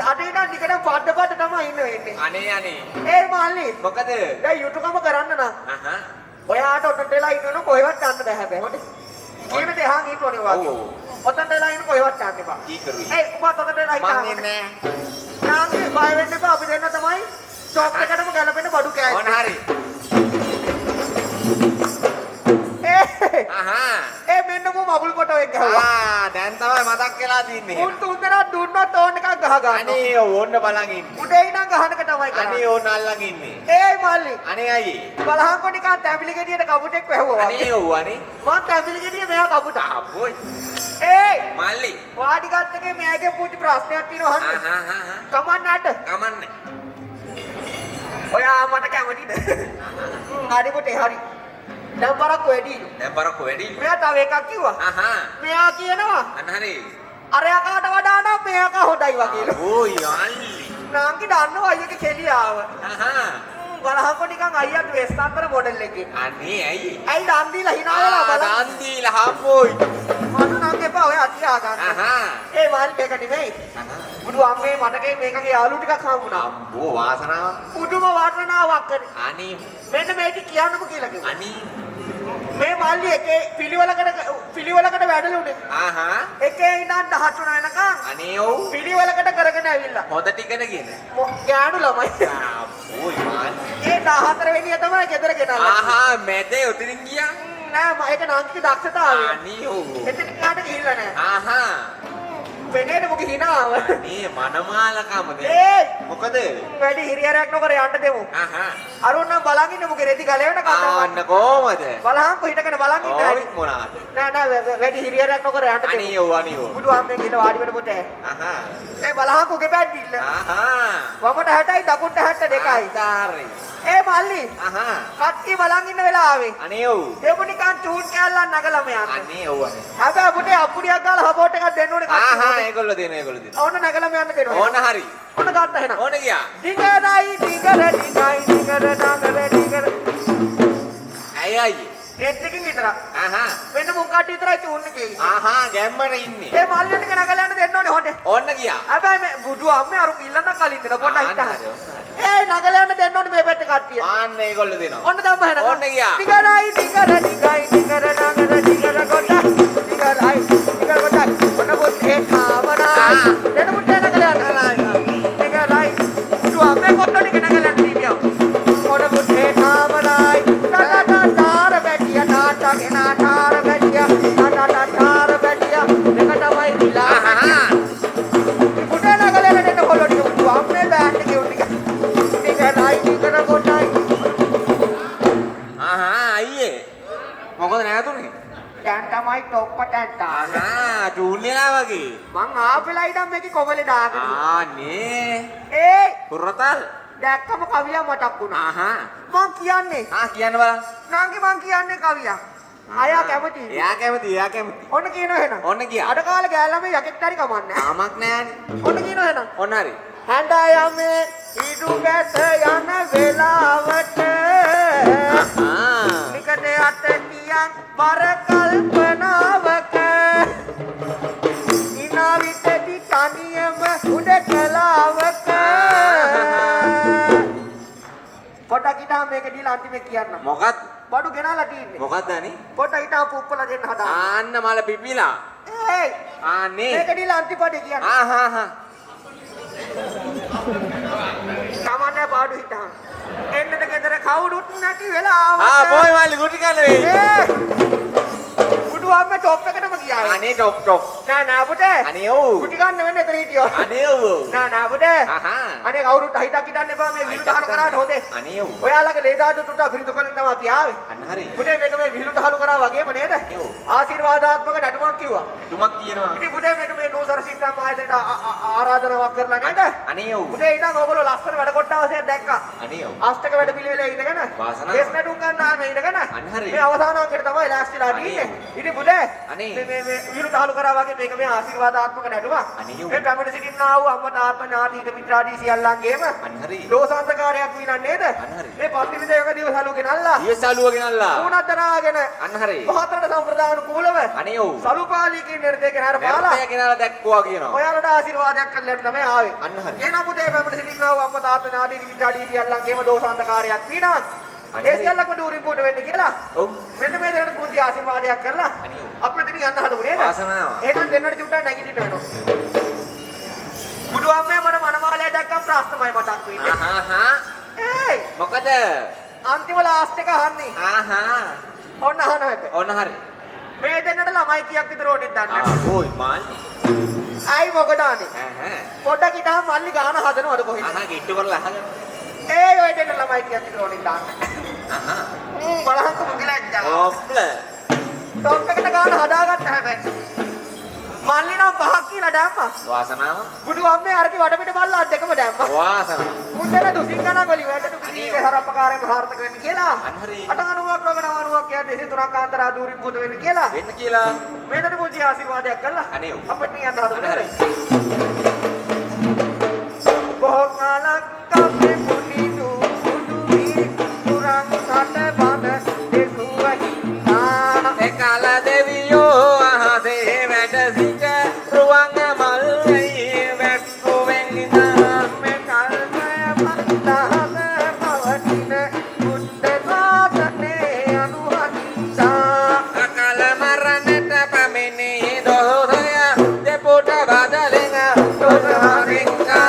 අද ඉඳන් නිකන් පඩ තමයි ඉන්න වෙන්නේ. අනේ ඒ මල්ලි මොකද? දැන් යුතුයකම කරන්න නම් ආහා ඔයාට ඔතනට වෙලා ඉන්නව කොහෙවත් යන්න බෑ හැබැයි. හොඳේ. කියන දෙහාන් ඉන්නෝනේ වාගේ. ඔව්. ඔතනට වෙලා ඉන්න කොහෙවත් යන්න එපා. කීකරුයි. ඒ උඹත් ඔතනට වෙලා මං ඉන්න. එන්නේ නාන්ගේ බය වෙන්න එපා අපි දෙන්න තමයි ෂොප් එකටම ගැලපෙන්න බඩු නැහැ. ඕන කෑන්නේ. හරි. ආහා ඒ මෙන්න මු මබුල් ෆොටෝ එක ගහුවා. දැන් තමයි මතක් වෙලා තින්නේ. උන් තුන්දෙනා දුන්නොත් ඕන එකක් ගහ ගන්න. අනේ ඕන්න බලන් ඉන්නේ. උඩේ ඉඳන් ගහනක තමයි අනේ කරන්නේ. ඕන්න අල්ලන් ඉන්නේ. ඒ මල්ලි අනේ අයියේ. බලහන්කො නිකන් තැඹිලි ගෙඩියට කපුටෙක් වැහුවා වගේ. අනේ ඔව් අනේ. මං තැඹිලි ගෙඩිය මෙයා කපුට. අපොයි. ඒ මල්ලි. වාඩි ගත්ත එකේ මෙයාගේ පුංචි ප්‍රශ්නයක් තියෙනවා අහන්න. ආහා කමන්නට. කමන්නේ. ඔයා මට කැමතිද? හරි පුතේ හරි. දැන් බරක් වැඩිලු. දැන් බරක් වැඩි. මෙයා තව එකක් කිව්වා. ආහා. මෙයා කියනවා අන්න හරි. අරයා කාට වඩා නම් මෙයා කා හොඳයි වගේලු. ඕයි අල්ලි. නාංගි දන්නවා අයියගේ කෙලියාව. ආහා. බලහකො නිකන් අයියාට වෙස්ටර්න් මොඩල් එකේ. අනේ ඇයි? ඇයි දන් දීලා hina වෙලා බලන්න. දන් දීලා හම්බෝයි. මට නම් එපා ඔය අතියා ගන්න. ආහා. ඒ මාල් මේක නෙමෙයි. බුදු අම්මේ මටකේ මේකගේ යාළු ටිකක් හම්බුණා. අම්බෝ වාසනාව. පුදුම වර්ණනාවක් කරේ. අනේ මෙන්න මේක කියන්නම කියලා කිව්වා. අනේ. මේ මල්ලි එකේ පිළිවෙලකට වැඩලුනේ. ආහා. එකේ ඉඳන් 13 වෙනකන් අනේ ඔව්. පිළිවෙලකට කරගෙන ඇවිල්ලා. හොඳට ඉගෙනගෙන. ගෑනු ළමයි. ඕයි මාල්. ඒ 14 වෙනිය තමයි ගෙදර ගෙනල්ලා. ආහා මැදේ උතරින් ගියා. නෑ මම ඒක නාංකික දක්ෂතාවය. අනේ ඔව්. එතන යාට ගිහිල්ලා නෑ. ආහා. වෙනේට මොකද හිනාව. අනේ මනමාලකමද. ඒ මොකද? වැඩි හිරියරයක් නොකර යන්න දෙමු. ආහා. අරුණ නම් බලන් ඉන්න මොකද රෙදි ගලවන කතාව. ආන්න කොහමද? බලහන්කො හිටගෙන බලන් ඉන්න. ඕවිත් මොනවාද? නෑ වැඩි හිරියරයක් නොකර යන්න දෙමු. අනේ ඔව් අනේ ඔව්. බුදු අම්මෙන් හිට වාඩි වෙන පොතේ. ආහා. ඒ බලහන්කො ගෙබැද්දිල්ල. ආහා. වමට 60යි දකුණට 62යි. තාරේ. ඒ මල්ලි ආහා. කට්ටිය බලන් ඉන්න වෙලාවේ අනේ ඔව්. දෙමු නිකන් චූන් කැල්ලක් නගලම යන්න. අනේ ඔව් අනේ. හැබැයි පුතේ අප්පුඩියක් ගාලා හපෝට් එකක් දෙන්න ඕනේ කට්ටිය. ආහා ඒගොල්ලෝ දෙන. ඕන නගලම යන්න දෙනවා. ඕන හරි. ඕන ගත්ත එහෙනම්. ඕන ගියා. ඩිගරයි ඩිගර ඩිගර. ඇයි අයියේ? නෙට් එකකින් විතරක්. ආහා. වෙන මොකක් කට්ටිය විතරයි චූන් එකේ ඉන්නේ. ආහා ගැම්මට ඉන්නේ. ඒ මල්ලියට නගලා යන්න දෙන්න ඕනේ හොඳේ. ඕන්න ගියා. හැබැයි මේ බුදු අම්මේ අරු ඉල්ලන්න කලින් දෙන පොඩ්ඩක් ආන්න හිටහන්. හරි. ඒ නගලා යන්න දෙන්න ඕනේ මේ පැත්තේ කට්ටිය. ආන්න ඒගොල්ලෝ දෙනවා. ඔන්න දැම්ම එහෙනම්. ඕන්න ගියා. ඩිගරයි ඩිගර නගර කොට. ඩිගරයි ඩිගර කොට. ඔන්න පොත්තේ කාමනා. දෙන්න පුතේ නගලා යන්න. ඩිගරයි. බුදු අම්මේ කොට්ටෝනේ නගලා යන්න දීපියෝ. ඔන්න පොත්තේ කාමනායි. තාර බැටියා නාටා නාටාර බැටියා නාටාර බැටියා දෙක තමයි විලා. ආහා. පුතේ නගලා යන්න දෙන්න කොල්ලෝ ටික බුදු අම්මේ බෑන්ඩ් එකේ උන් ටික. ඩිගරයි ඩිගර කොටයි. ආහා අයියේ. මොකද නැතුනේ? දැන් තමයි ටොප්ප ටැන්ටා. ආහා ටූන්ලා වගේ. මං ආපෙලා ඉඳන් මේකේ කොමලේ දාගෙන. ආනේ. ඒ පුරතල්. දැක්කම කවියා මතක් වුණා. ආහා. මං කියන්නේ. කියන්න බලන්න. නංගි මං කියන්නේ කවියා. අයා කැමති. එයා කැමති. ඔන්න කියනවා එහෙනම්. ඔන්න ගියා. අඩ කාලේ ගෑල්ලම යකෙක් හරි කමන්නේ. ආමක් නෑනේ. ඔන්න කියනවා එහෙනම්. ඔන්න හරි. හැඳ යමේ ඉදු බැස යන වෙලාවට නිකට අත නියන් බර කල්පනාවක ඉනා විටදි තනියම උඩ කලාවක පොඩක් හිටා මේක දීලා අන්තිමේ කියන්න. මොකක්ද? බඩු ගෙනලා තින්නේ. මොකක්ද අනේ? පොඩක් හිටා පුප්පලා දෙන්න හදා. ආන්න මල පිපිලා. ඒයි ආනේ. මේක දීලා අන්තිපඩේ කියන්න. ආහා. සාමාන්‍ය බඩු හිටා. එන්නද ගෙදර කවුරුත් නැති වෙලාවට. බොයි මල්ලි ගුටි කන වෙයි. බුදු අම්මේ টොප් එකටම ගියා. අනේ ටොප්. නෑ පුතේ. අනේ ඔව්. කුටි ගන්න වෙන්නේ එතන හිටියෝ. අනේ ඔව්. නෑ පුතේ. ආහා. අනේ කවුරුත් හිටක් හිටන්න එපා මේ විහිළු දහලු කරාට හොඳේ. අනේ ඔව්. ඔයාලගේ ලේදාට තුට බිරිඳ කොලෙන් තමයි අපි ආවේ. අන්න හරි. පුතේ මේක මේ විහිළු දහලු කරා වගේම නේද? ආශිර්වාදාත්මක නටුමක් කිව්වා. තුමක් කියනවා. ඉතින් පුතේ මේක මේ නෝසර සිට්ටම් ආයතනයට ආරාධනාවක් කරලා නේද? අනේ ඔව්. පුතේ ඉතින් ඔයගොල්ලෝ ලස්සන වැඩ කොට්ටාවසයක් දැක්කා. අනේ ඔව්. අෂ්ටක වැඩ පිළිවෙලේ ඉඳගෙන වාසනාව. දේශ නටුම් ගන්නා මේ ඉඳගෙන අන්න හරි. මේ අවසාන අංකයට තමයි ලෑස්තිලා ඉන්නේ. ඉතින් පුතේ අනේ. මේ විහිළු දහලු කරා වගේ මේක මේ ආශිර්වාදාත්මක නටුමක්. අනේ ඔව්. මේ පැමිණ සිටින්නා වූ අම්මා තාත්තා ඥාති හිත මිත්‍රාදී සියල්ලන්ගේම අන්න හරි. දෝසාන්තකාරයක් විනා නේද? අන්න හරි. මේ පන්ති විදේක දිවසලු ගෙනල්ලා ඊයසලුව ගෙනල්ලා. උණක් දනාගෙන අන්න හරි. පහතරට සම්ප්‍රදානුකූලව අනේ ඔව්. සලුපාලී කියන නිර්දේශ කරාර පාලා පාලා ගෙනල්ලා දැක්කුවා කියනවා. ඔයාලට ආශිර්වාදයක් කරලා තමයි ආවේ. අන්න හරි. එහෙනම් පුතේ පැමිණ සිටින්නා වූ අම්මා තාත්තා ඥාති හිත මිත්‍රාදී සියල්ලන්ගේම දෝසාන්තකාරයක් විනා ඒ සියල්ලක්ම දූරින් පොට වෙන්න කියලා. ඔව්. මෙන්න මේ දෙකට පුංචි ආශිර්වාදයක් කරලා අනේ ඔව්. අපිට ඉතින් යන්න හදමු නේද? වාසනාව. එහෙනම් දෙන්නට චුට්ටක් නැගිටින්න වෙනවා. බුදු අම්මේ මට මනමාලය දැක්කම ප්‍රශ්නමයි මතක් වෙන්නේ. ආහා. ඒයි මොකද? අන්තිම ලාස්ට් එක අහන්නේ. ආහා. ඔන්න අහනවාද? ඔන්න හරි. මේ දෙන්නට ළමයි කීයක් විතර ඕනෙද දන්නේ? බොයි මල්ලි. අයි මොකද අනේ? ආහා. පොඩ්ඩක් හිටාම මල්ලි ගාන හදනවද කොහෙද? ආහා කිට්ටු කරලා අහගන්න. ඒ ඔය දෙන්න ළමයි කීයක් විතර ඕනෙද දන්නේ? ආහා. බලහන්කො මුගලැජ්ජා. ඔප්ල. ටොප් එකට ගාන හදාගත්ත හැබැයි. මල්ලි නම් පහක් කියලා දැම්මා. වාසනාව. බුදු අම්මේ අරකේ වඩපිට බල්ලා දෙකම දැම්මා. වාසනාව. මුන්දර දුසින් ගණන් වලින් වැඩට අනේ හරපකාරයෙන් සාර්ථක වෙන්න කියලා. අන්න හරි. අටගනුවක් රෝගණවරුවක් කියන්නේ 23 කාන්තරා දූරින් පුත වෙන්න කියලා. වෙන්න කියලා. මේකට පුංචි ආශිර්වාදයක් කළා. අනේ ඔව්. අපිට නියන්න හදන්න හරි. බොහෝ කාලක් අපේ පුනිදු පුදුමි පුරන් සට බඳ දෙසුවහිතා එකල දෙවියෝ අහසේ වැඩ සිට රුවන් මල් වෙයි වැක්කුවෙන් ඉඳලා මේ කල්පය පත්තහස පවතින බුද්ධ ශාසනේ අනුහංසා අකල මරණට පැමිණි දොහොය දෙපොට බදලෙන් දොහරින්කා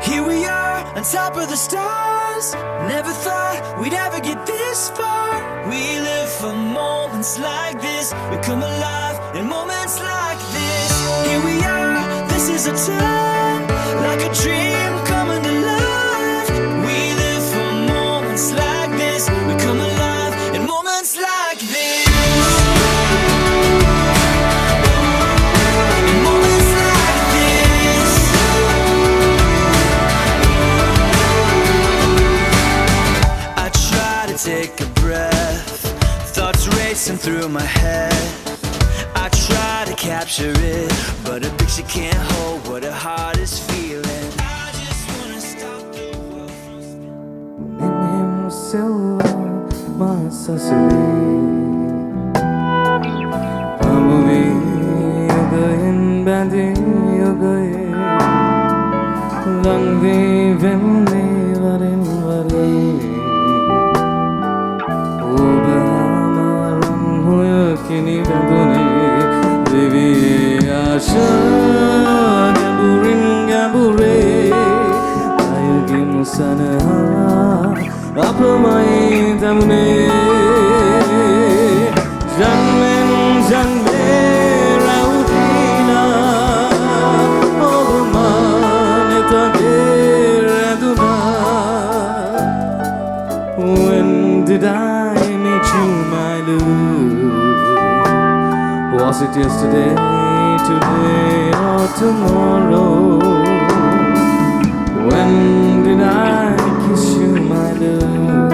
Here we are on top of the stars. Never thought we'd ever get this far. We live for moments like this. We come alive in moments like this. Here we are, this is a time like a dream coming to life. We live for moments like this. We come alive in moments like this. Moments like this. I try to take a breath, thoughts racing through my head. I try to capture it, but a picture can't hold what a heart is feeling. I just wanna stop the world from Nimim silva masasli Amuvi yogayin bandi yogaye Langvi vemni varin vari Obamaran hoya kini bandune Devi asha gaburin gabure Ayugim sanaha Apamai damne Janmen janme rautina Obama Was it yesterday, today, or tomorrow? When did I kiss you, my love?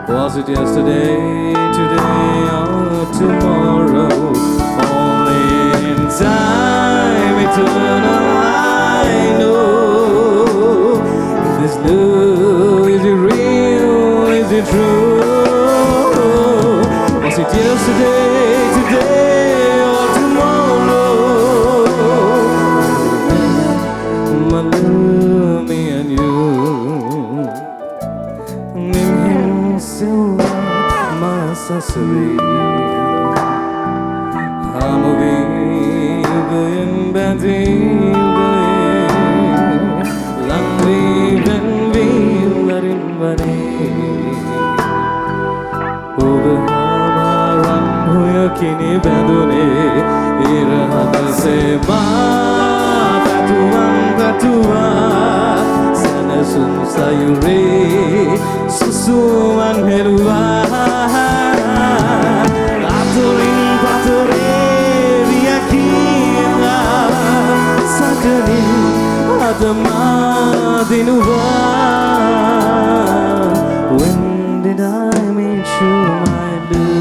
Was it yesterday, today, or tomorrow? Only in time eternal I know. This love, is it real, is it true? Was it yesterday, today, or tomorrow? My love, me and you. Name still my accessory. I'm a vegan, banding, Langriven, Villarin, Bani. Over Hamaran, Huyakini, Bandune, Irahaka, Sema, Tatua, Sanasum, Sayure, Susu, and Helua. Aturing, Pature, Viakina, Sakani, Adama, Dinuva. When did I meet you, my love?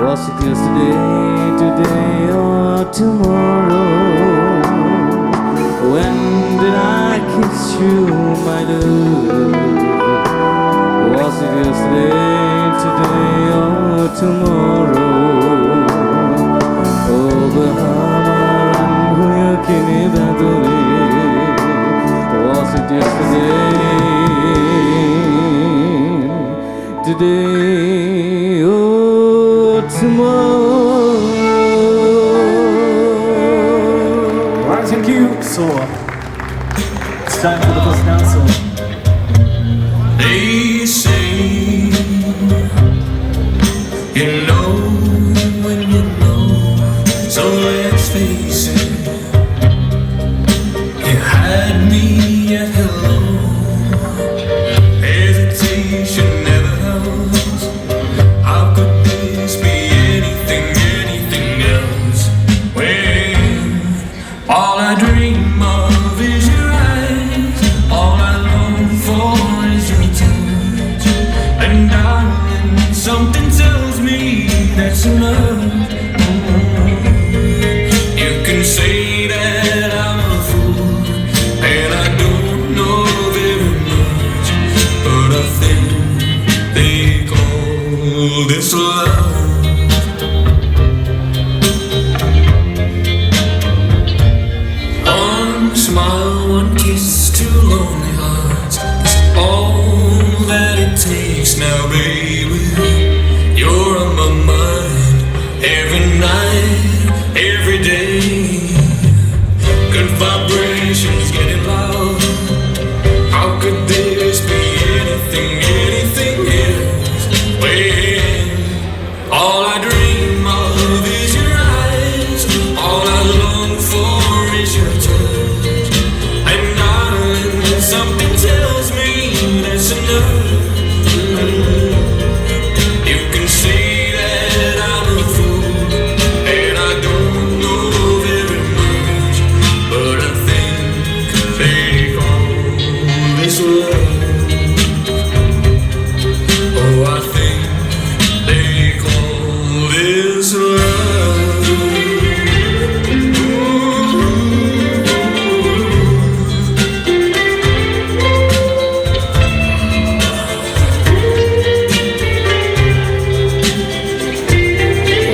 Was it yesterday, today, or tomorrow? When did I kiss you, my love? Was it yesterday, today, or tomorrow? Oh, Bahamaran, Huyakini, Bandune. Was it yesterday, today, or tomorrow? Right, thank you. So, it's time for the first council. They say you know when you know, so let's face it. You had me at hello. Hesitation never helps. How could this be anything else? When all I dream of is your eyes, all I long for is your touch, and darling, something tells me that's enough. You can say that I'm a fool, and I don't know very much, but I think they call this love. One smile, one kiss, two lonely hearts. It's all that it takes now, baby. You're on my mind every night, every day. Good vibrations getting loud. How could this be anything else? When all I dream of is your eyes, all I long for is your touch, and darling, something tells me that's enough. You can say that I'm a fool, and I don't know very much, but I think they call this love. Oh, I think they call this love.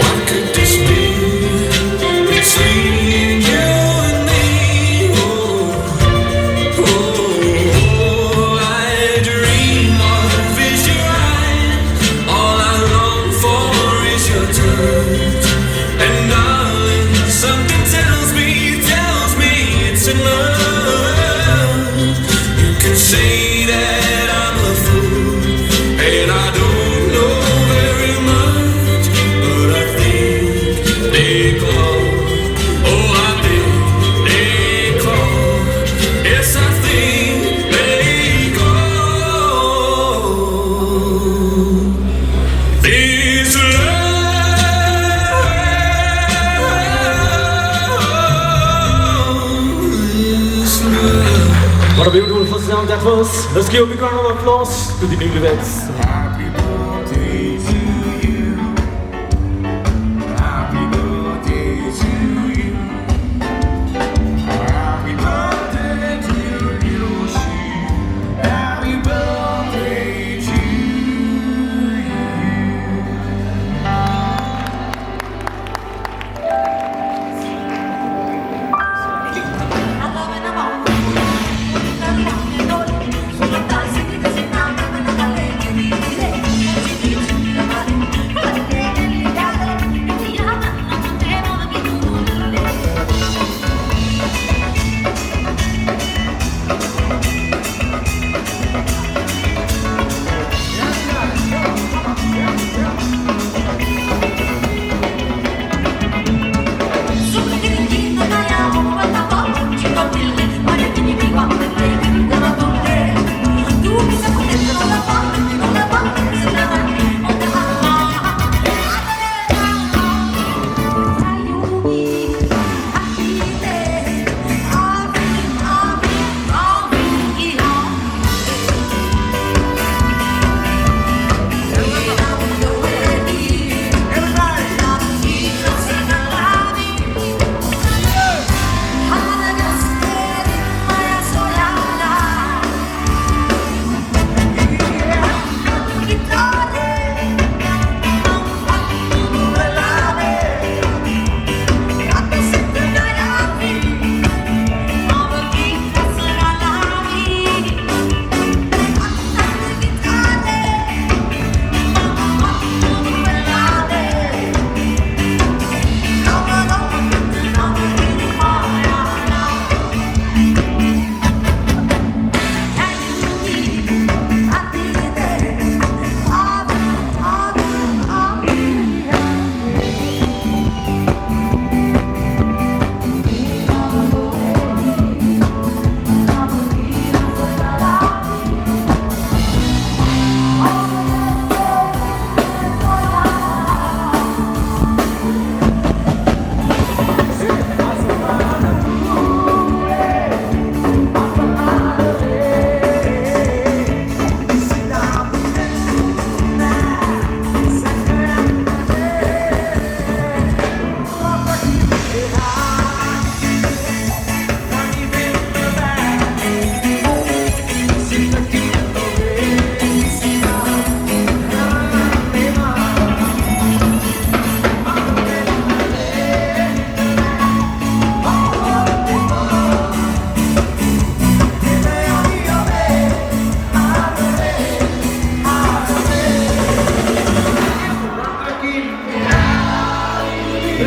What could this be? Between you and me. Oh, I dream of is your eyes. All I long for is your touch, and darling, something tells me it's enough. You can say that I'm a fool, and I don't know very much, but I think they call. Oh, I think they call. Yes, I think they call this love. What a beautiful first sound that was. Let's give a big round of applause to the newlyweds. Happy birthday to you. Happy birthday to you. Happy birthday to you. Happy birthday to you.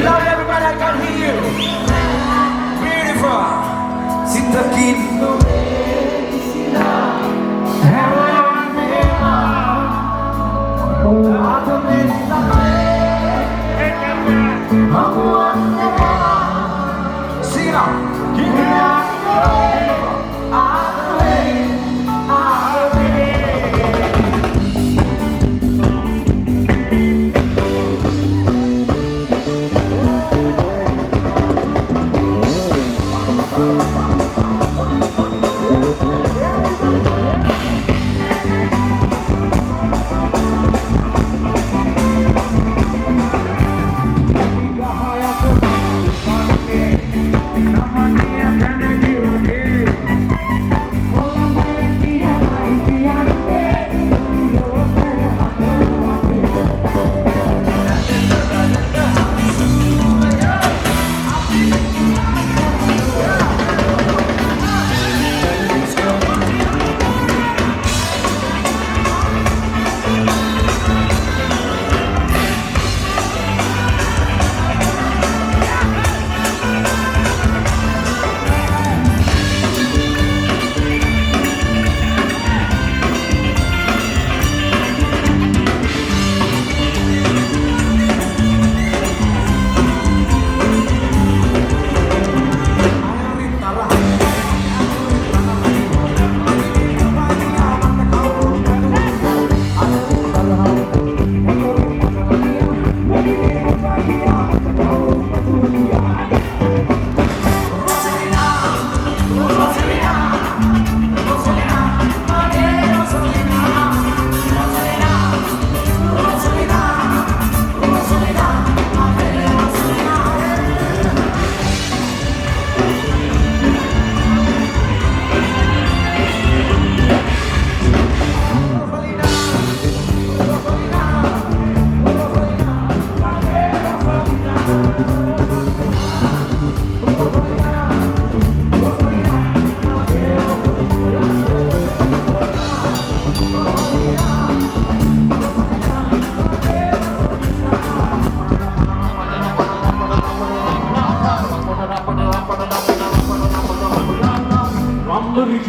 Loud everybody, I can hear you. Beautiful. Sinta Sing it out. Thank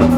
you.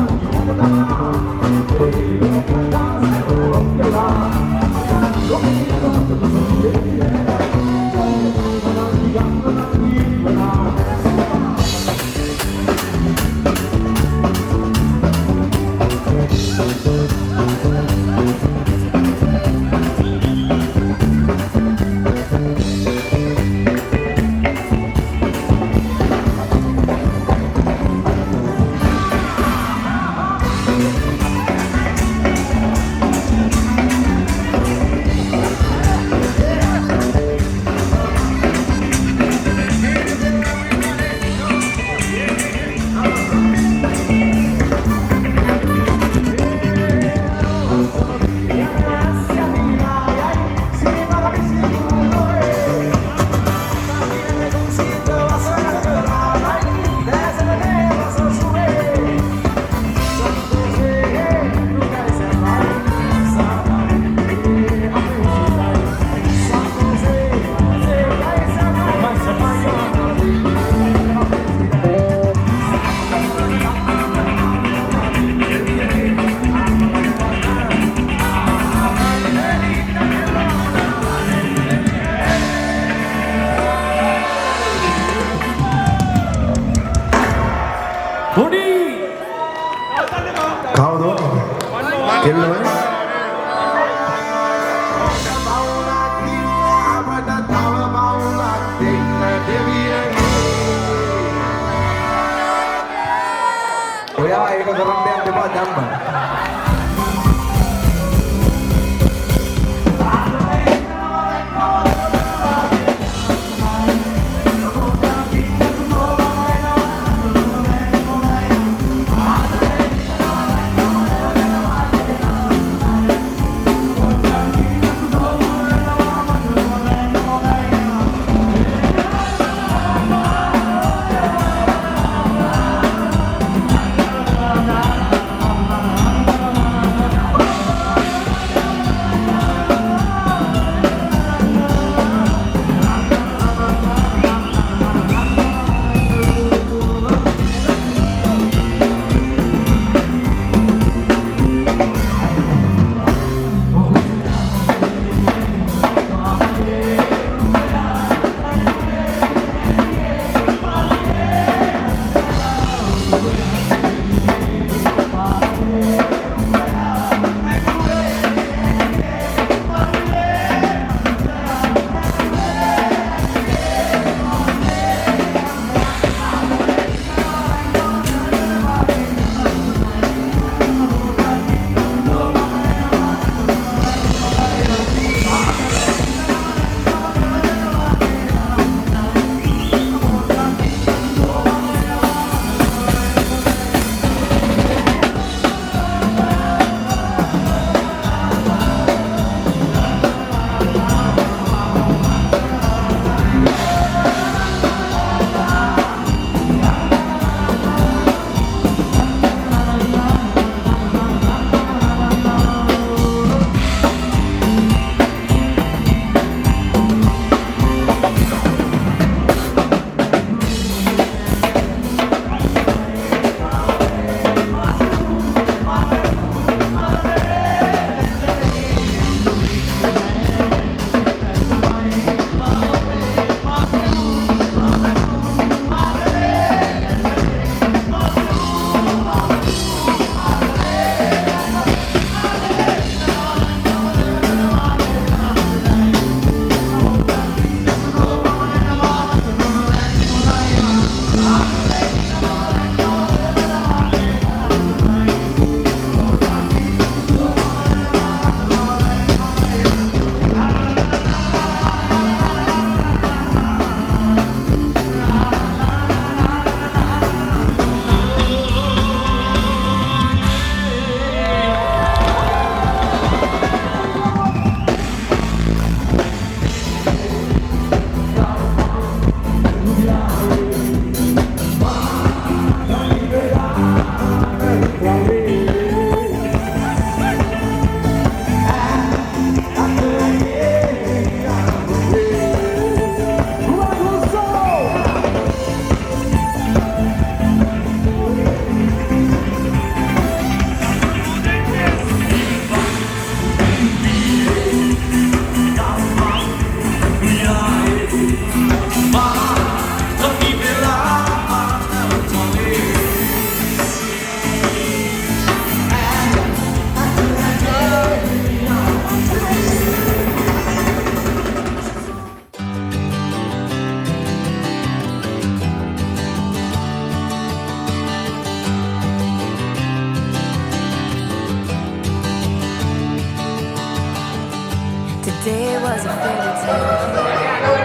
Today was a fairy tale.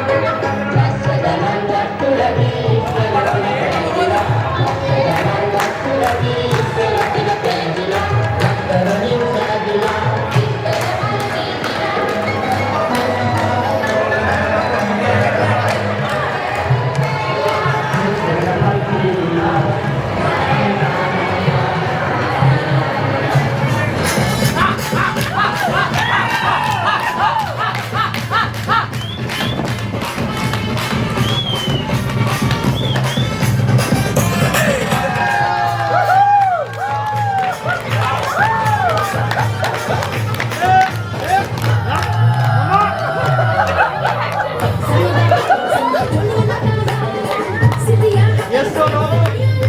Yes or no? Yes or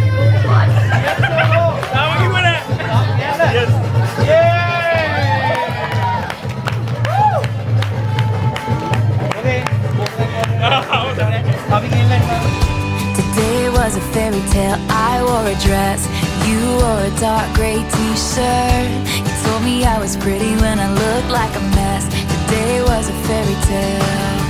no? Yes. Today was a fairy tale. I wore a dress. You wore a dark gray t-shirt. You told me I was pretty when I looked like a mess. Today was a fairy tale.